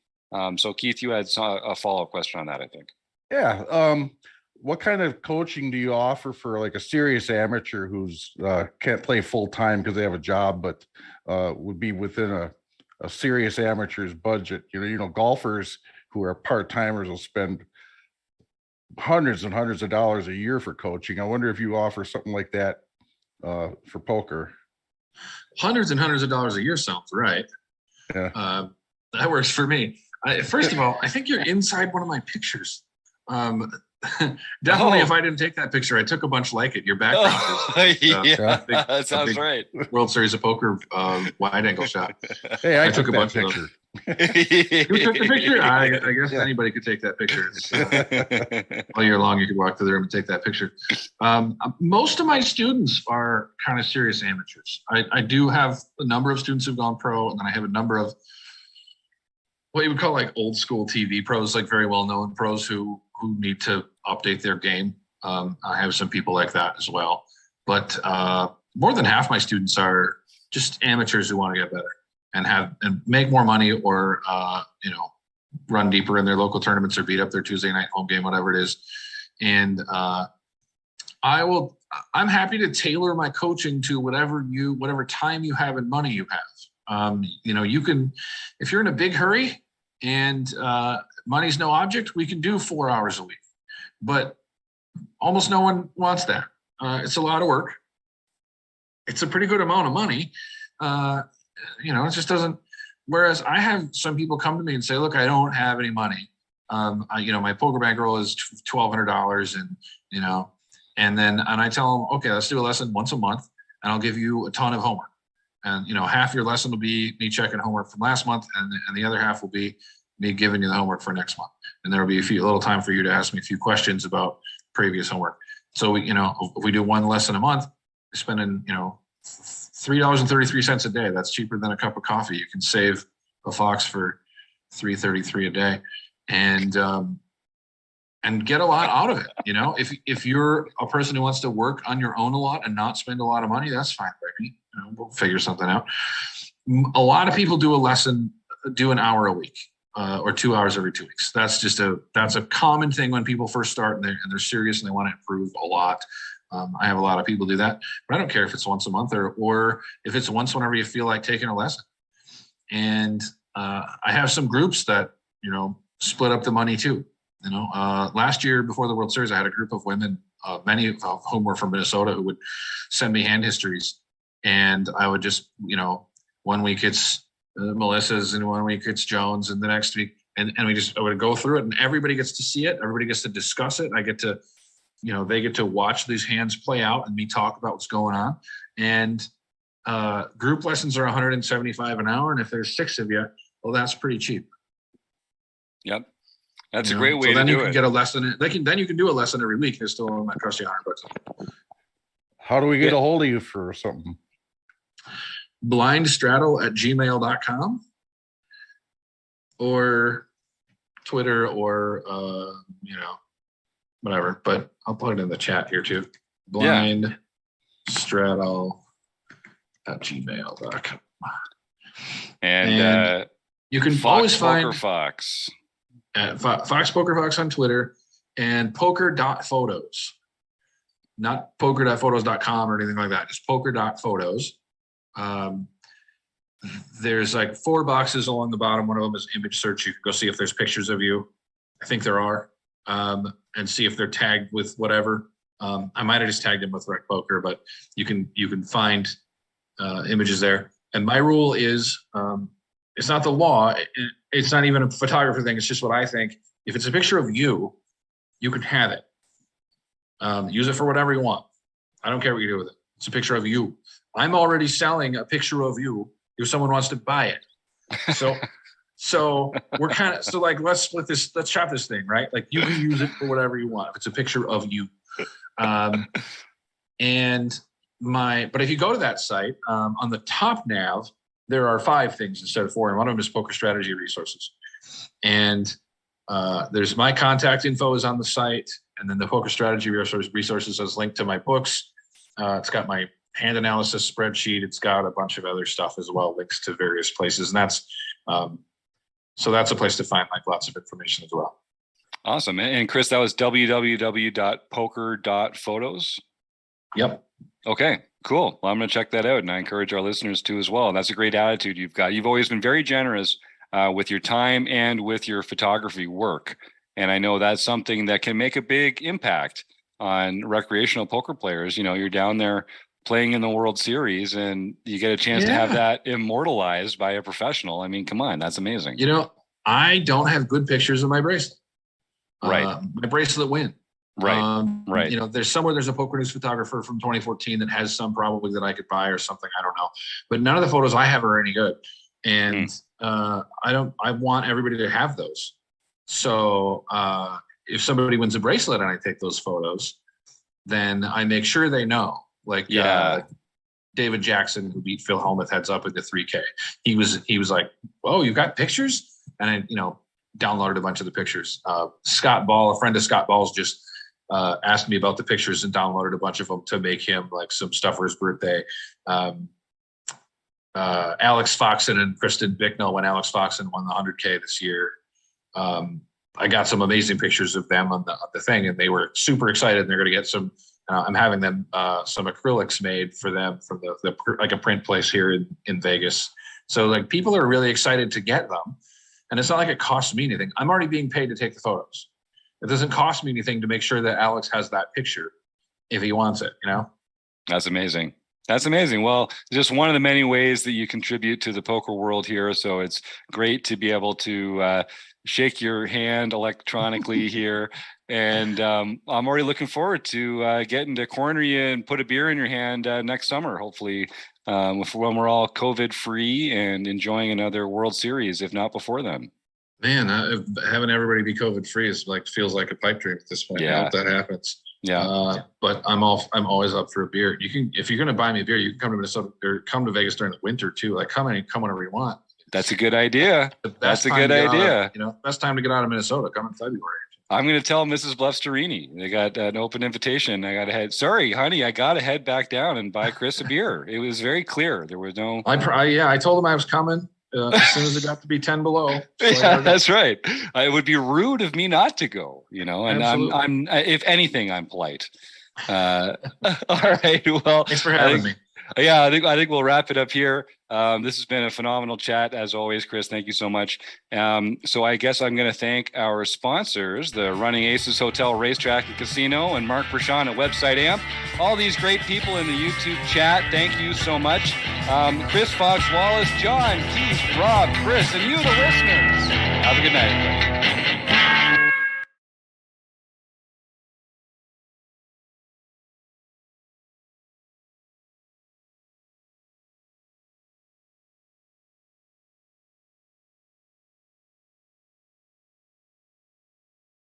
So Keith, you had a follow-up question on that, I think. Yeah. What kind of coaching do you offer for like a serious amateur who's can't play full time because they have a job, but would be within a serious amateur's budget? Golfers who are part timers will spend hundreds and hundreds of dollars a year for coaching. I wonder if you offer something like that for poker. Hundreds and hundreds of dollars a year sounds right. Yeah. That works for me. First of all, I think you're inside one of my pictures. Definitely, if I didn't take that picture, I took a bunch like it. Your background that sounds right. World Series of Poker wide angle shot. Hey, I took a bunch of picture. You took the picture? I guess anybody could take that picture. All year long, you could walk through the room and take that picture. Most of my students are kind of serious amateurs. I do have a number of students who've gone pro, and then I have a number of what you would call like old school TV pros, like very well known pros who need to update their game. I have some people like that as well, but more than half my students are just amateurs who want to get better and make more money, or run deeper in their local tournaments or beat up their Tuesday night home game, whatever it is. And I'm happy to tailor my coaching to whatever time you have and money you have. You can, if you're in a big hurry and money's no object, we can do 4 hours a week, but almost no one wants that. It's a lot of work. It's a pretty good amount of money. It just doesn't, whereas I have some people come to me and say, look, I don't have any money. My poker bankroll is $1,200 and I tell them, okay, let's do a lesson once a month and I'll give you a ton of homework. And, half your lesson will be me checking homework from last month, and the other half will be me giving you the homework for next month. And there will be a little time for you to ask me a few questions about previous homework. So if we do one lesson a month, we're spending, $3.33 a day. That's cheaper than a cup of coffee. You can save a Fox for $3.33 a day, and get a lot out of it. If you're a person who wants to work on your own a lot and not spend a lot of money, that's fine by me. We'll figure something out. A lot of people do an hour a week, or 2 hours every 2 weeks. That's a common thing when people first start and they're serious and they want to improve a lot. I have a lot of people do that, but I don't care if it's once a month or if it's once whenever you feel like taking a lesson. And I have some groups that, split up the money too. Last year before the World Series, I had a group of women, many of whom were from Minnesota, who would send me hand histories. And I would just, 1 week it's Melissa's and 1 week it's Jones, and the next week, and I would go through it, and everybody gets to see it. Everybody gets to discuss it. I get to, they get to watch these hands play out and me talk about what's going on. And group lessons are $175 an hour. And if there's 6 of you, well, that's pretty cheap. Yep. That's a great way to do it. So then you can get a lesson. Then you can do a lesson every week. It still might cost you $100. How do we get a hold of you for something? blindstraddle@gmail.com or Twitter or whatever, but I'll put it in the chat here too. blindstraddle@gmail.com. And you can Fox always find Poker Fox at Fox Poker Fox on Twitter and poker.photos, not poker.photos.com or anything like that, just poker.photos. There's like 4 boxes along the bottom. One of them is image search. You can go see if there's pictures of you. I think there are, and see if they're tagged with whatever. I might have just tagged them with Rec Poker, but you can find images there. And my rule is, it's not the law. It's not even a photographer thing. It's just what I think. If it's a picture of you, you can have it. Use it for whatever you want. I don't care what you do with it. It's a picture of you. I'm already selling a picture of you if someone wants to buy it. So So we're kind of so like let's split this. Let's chop this thing, right? Like you can use it for whatever you want. If it's a picture of you, but if you go to that site on the top nav, there are 5 things instead of 4, and one of them is poker strategy resources. And there's my contact info is on the site, and then the poker strategy resources is linked to my books. It's got my hand analysis spreadsheet. It's got a bunch of other stuff as well, links to various places, and that's so that's a place to find like lots of information as well. Awesome. And Chris, that was www.poker.photos. Yep. Okay, cool. Well, I'm going to check that out, and I encourage our listeners to as well. And that's a great attitude you've got. You've always been very generous with your time and with your photography work. And I know that's something that can make a big impact on recreational poker players. You know, you're down there playing in the World Series and you get a chance to have that immortalized by a professional. I mean, come on, that's amazing. You know, I don't have good pictures of my bracelet. Right. My bracelet win. Right. Right. You know, there's a poker news photographer from 2014 that has some probably that I could buy or something. I don't know. But none of the photos I have are any good. And I want everybody to have those. So if somebody wins a bracelet and I take those photos, then I make sure they know. Like David Jackson, who beat Phil Hellmuth heads up in the 3K. He was like, "Oh, you got pictures?" And I, downloaded a bunch of the pictures. Scott Ball, a friend of Scott Ball's, just asked me about the pictures and downloaded a bunch of them to make him like some stuff for his birthday. Alex Foxen and Kristen Bicknell, when Alex Foxen won the 100K this year, I got some amazing pictures of them on the thing, and they were super excited. And they're going to get some. I'm having them some acrylics made for them from the like a print place here in Vegas. So like people are really excited to get them, and it's not like it costs me anything. I'm already being paid to take the photos. It doesn't cost me anything to make sure that Alex has that picture if he wants it. That's amazing. That's amazing. Well, just one of the many ways that you contribute to the poker world here. So it's great to be able to shake your hand electronically here. And I'm already looking forward to getting to corner you and put a beer in your hand next summer, hopefully, when we're all COVID free and enjoying another World Series, if not before then. Man, having everybody be COVID free feels like a pipe dream at this point. Yeah. I hope that happens. Yeah. But I'm always up for a beer. If you're going to buy me a beer, you can come to Minnesota or come to Vegas during the winter too. Like come whenever you want. That's a good idea. That's a good idea. Best time to get out of Minnesota. Come in February. I'm going to tell Mrs. Blefsterini. They got an open invitation. I got to head. Sorry, honey, I got to head back down and buy Chris a beer. It was very clear. There was no. I told him I was coming as soon as it got to be 10 below. So that's right. It would be rude of me not to go. And I'm if anything, I'm polite. All right. Well, thanks for having me. Yeah, I think we'll wrap it up here. This has been a phenomenal chat as always, Chris. Thank you so much. So I guess I'm going to thank our sponsors, the Running Aces Hotel, Racetrack and Casino, and Mark Prashant at Website Amp. All these great people in the YouTube chat. Thank you so much. Chris, Fox, Wallace, John, Keith, Rob, Chris, and you, the listeners. Have a good night.